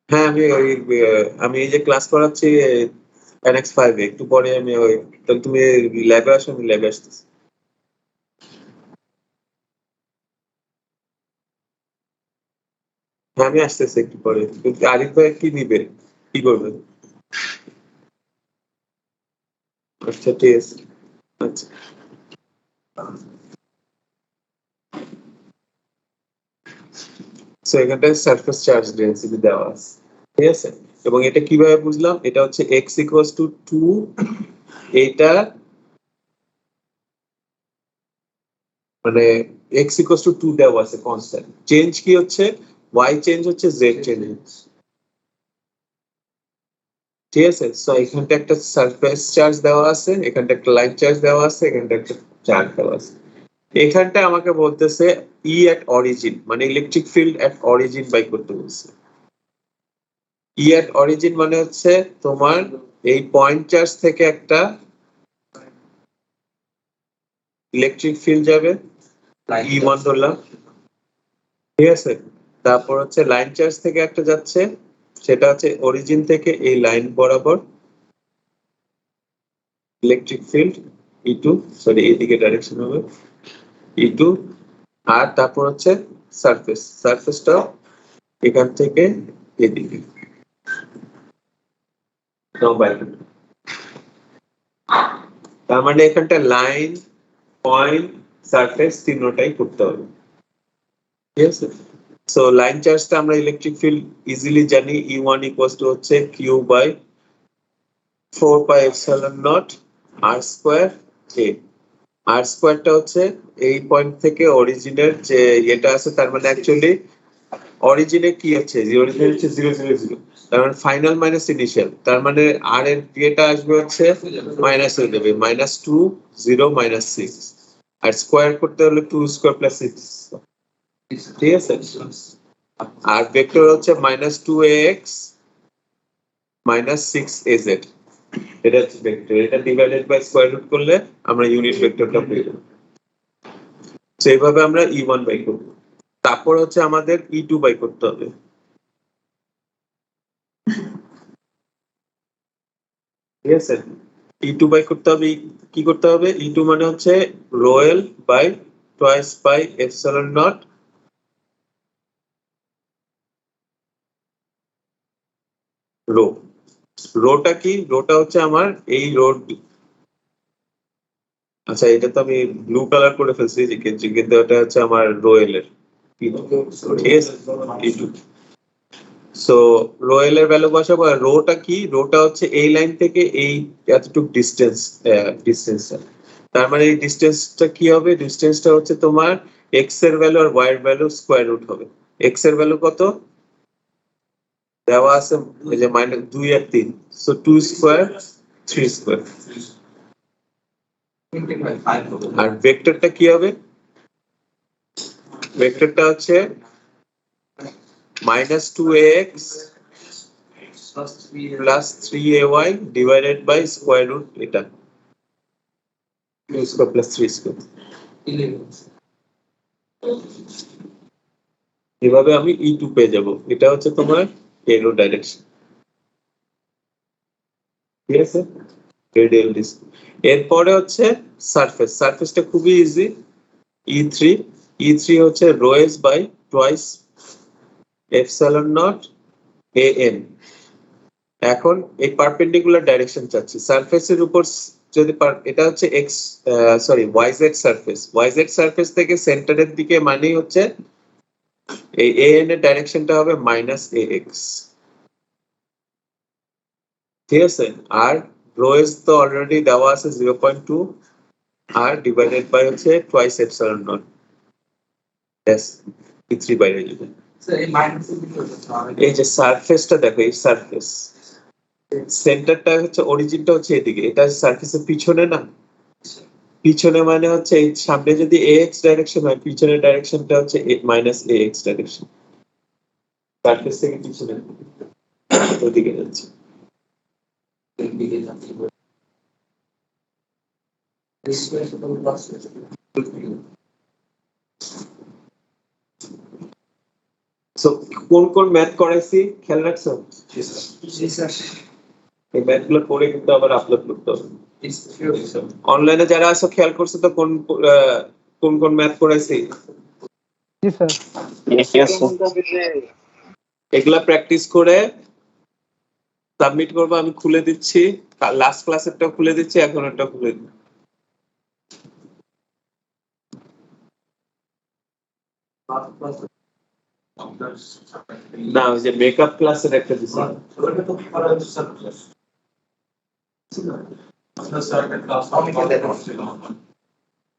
হ্যাঁ আমি এই যে ক্লাস করাচ্ছি NX 5 এ, একটু পরে আমি ওই, তাহলে তুমি ল্যাবে আসো, আমি ল্যাবে আসতেছি। হ্যাঁ আমি আসতেছি একটু পরে। কিন্তু আরিফ ভাই কি নিবে, কি করবে? আচ্ছা ঠিক আছে, আচ্ছা। সো এখানটায় সারফেস চার্জ ডেনসিটি দেওয়া আছে, ঠিক আছে। এবং এটা কিভাবে বুঝলাম? এটা হচ্ছে x ইকুয়ালস টু 2, এটা মানে x ইকুয়ালস টু 2 দেওয়া আছে কনস্ট্যান্ট। চেঞ্জ কি হচ্ছে? y চেঞ্জ হচ্ছে, z চেঞ্জ হচ্ছে, ঠিক আছে। সো এখানটা একটা সারফেস চার্জ দেওয়া আছে, এখানটা একটা লাইন চার্জ দেওয়া আছে, এখানটা একটা চার্জ দেওয়া আছে। এখানটা আমাকে বলতেছে ই এট অরিজিন, মানে electric field at origin by করতে বলছে। ই এট অরিজিন মানে হচ্ছে তোমার এই পয়েন্ট চার্জ থেকে একটা ইলেকট্রিক ফিল্ড যাবে, E1 ধরলাম, ঠিক আছে। তারপর হচ্ছে লাইন চার্জ থেকে একটা যাচ্ছে, সেটা হচ্ছে অরিজিন থেকে এই লাইন বরাবর ইলেকট্রিক ফিল্ড E2, সরি এইদিকে ডাইরেকশন হবে E2। আর তারপর হচ্ছে সারফেসটা এখান থেকে এদিকে। তার মানে এখানটা লাইন, পয়েন্ট, সারফেস তিনটাই করতে হবে, ঠিক আছে। সো লাইন চার্জটা আমরা ইলেকট্রিক ফিল্ড ইজিলি জানি, E1 ইকুয়ালস টু হচ্ছে Q by 4 pi epsilon naught R square A। R স্কয়ারটা হচ্ছে এই পয়েন্ট থেকে অরিজিনের যে এটা আছে, তার মানে অ্যাকচুয়ালি অরিজিনে কি আছে, অরিজিন হচ্ছে 0 0 0, তার মানে ফাইনাল মাইনাস ইনিশিয়াল, তার মানে আর এর এটা আসবে হচ্ছে মাইনাস হয়ে যাবে, -2 0 -6, আর স্কয়ার করতে হলে 2 স্কয়ার প্লাস 6, ঠিক আছে। আর ভেক্টর হচ্ছে -2ax -6az, এটা হচ্ছে ভেক্টর। এটা ডিভাইডেড বাই স্কয়ার রুট করলে আমরা ইউনিট ভেক্টরটা পেয়ে যাবো। তো এইভাবে আমরা E1 বাই করব। তারপর হচ্ছে আমাদের E2 বাই করতে হবে। ঠিক আছে, E2 বাই করতে হবে। কি করতে হবে? E2 মানে হচ্ছে rho L by twice by epsilon naught rho. রোটা কি? রোটা হচ্ছে আমার এই রোড। আচ্ছা, এটা তো আমি ব্লু কালার করে ফেলছি কিন্তু এটা হচ্ছে আমার রো এল এর। ঠিক আছে, সো রো এল এর ভ্যালু বসাবো। আর রোটা কি? রোটা হচ্ছে এই লাইন থেকে এই এতটুকু ডিস্টেন্সটা। তার মানে এই ডিস্টেন্সটা কি হবে? ডিস্টেন্সটা হচ্ছে তোমার এক্স এর ভ্যালু আর ওয়াই এর ভ্যালু স্কোয়ার রুট হবে। এক্স এর ভ্যালু কত দেওয়া আছে? এই যে -2 আর 3, সো 2 স্কোয়ার 3 স্কোয়ার। আর ভেক্টরটা কি হবে? ভেক্টরটা হচ্ছে -2ax plus 3ay divided by square root এটা 2 স্কোয়ার প্লাস 3 স্কোয়ার। এভাবে আমি E2 পেয়ে যাব। এটা হচ্ছে তোমার এরো ডাইরেকশন। ঠিক আছে, রেডিয়াল ডিস্ক। এরপরে হচ্ছে সারফেস। সারফেসটা খুবই ইজি। E3 হচ্ছে rho S by twice epsilon naught an। এখন এই পারপেন্ডিকুলার ডাইরেকশন চাচ্ছি সারফেসের উপর। যদি এটা হচ্ছে yz সারফেস। yz সারফেস থেকে সেন্টারের দিকে মানেই হচ্ছে এই an এর ডাইরেকশনটা হবে -ax। ঠিক আছে, আর রো এস তো অলরেডি দেওয়া আছে 0.2 আর ডিভাইডেড বাই হচ্ছে twice epsilon not. Yes, E3 বাইরে যাবে। এই যে সারফেসটা দেখো, এই সারফেস সেন্টারটা হচ্ছে, অরিজিনটা হচ্ছে এদিকে। এটা সারফেসের পিছনে না? পিছনে মানে হচ্ছে এই সামনে যদি ax ডাইরেকশন হয়, পিছনের ডাইরেকশনটা হচ্ছে -ax ডাইরেকশন। সারফেস থেকে পিছনে ওদিকে যাচ্ছে। সো কোন কোন ম্যাথ করাইছি খেয়াল রাখছো? এই ম্যাথগুলো করে কিন্তু আবার আপলোড করতে হবে। অনলাইনে যারা আছো খেয়াল করছো তো কোন কোন ম্যাথ করাইছি? জি স্যার। এগুলা প্র্যাকটিস করে সাবমিট করবো। আমি খুলে দিচ্ছি, লাস্ট ক্লাসেরটা খুলে দিচ্ছি, এখন একটা খুলে দিচ্ছি। না, ওই যে মেকআপ ক্লাসের একটা দিচ্ছি।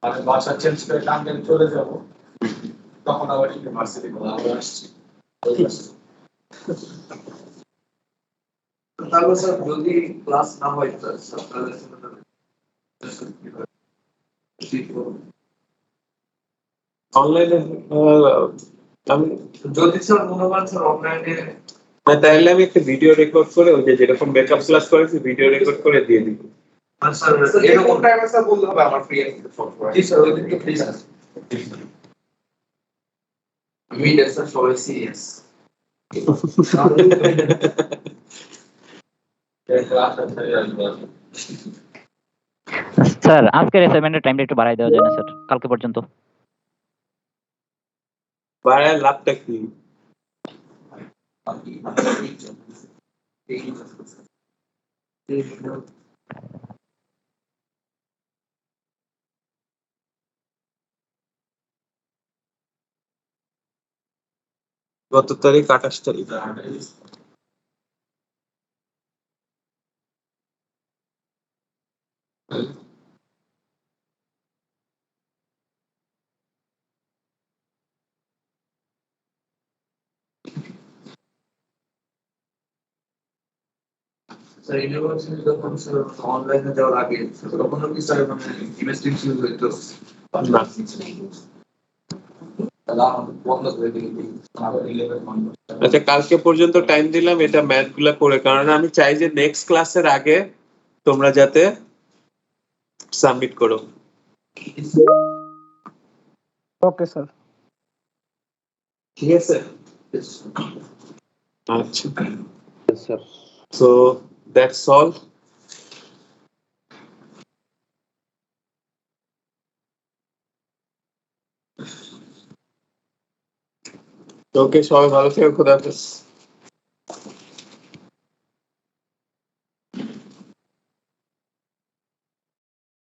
আমি বাসা চেঞ্জ করে টাঙ্গাইল চলে যাব, তখন আবার ইউনিভার্সিটি আবার আসছি। তাহলে স্যার যদি ক্লাস না হয় অনলাইনে আমি যদি স্যার মনে করেন স্যার অনলাইনে, তাহলে আমি একটা ভিডিও রেকর্ড করে ওই যে যেরকম মেকআপ ক্লাস করেছি ভিডিও রেকর্ড করে দিয়ে দিব। স্যার এরকম টাইমে স্যার বলতে হবে আমার ফ্রি আছে। জি স্যার, ওই দিন তো ফ্রি আছে। আমি স্যার সবাই সিরিয়াস। স্যার আজকের অ্যাসাইনমেন্টের টাইমটা একটু বাড়াই দেওয়া যায় না স্যার, কালকে পর্যন্ত? বাড়ায় লাভটা কি? গত তারিখ 28 তারিখ। স্যার ইউনিভার্সিটি যখন স্যার অনলাইনে যাওয়ার আগে তখন কি স্যার মানে ইনভেস্টিং শুরু হইতো? না, আচ্ছা কালকে পর্যন্ত টাইম দিলাম এটা ম্যাথ গুলা করে, কারণ আমি চাই যে নেক্সট ক্লাসের আগে তোমরা যাতে সাবমিট করো। Okay sir. ঠিক আছে আচ্ছা স্যার সো দ্যাটস অল ওকে সবাই ভালো থেকো, খোদা হাফেজ।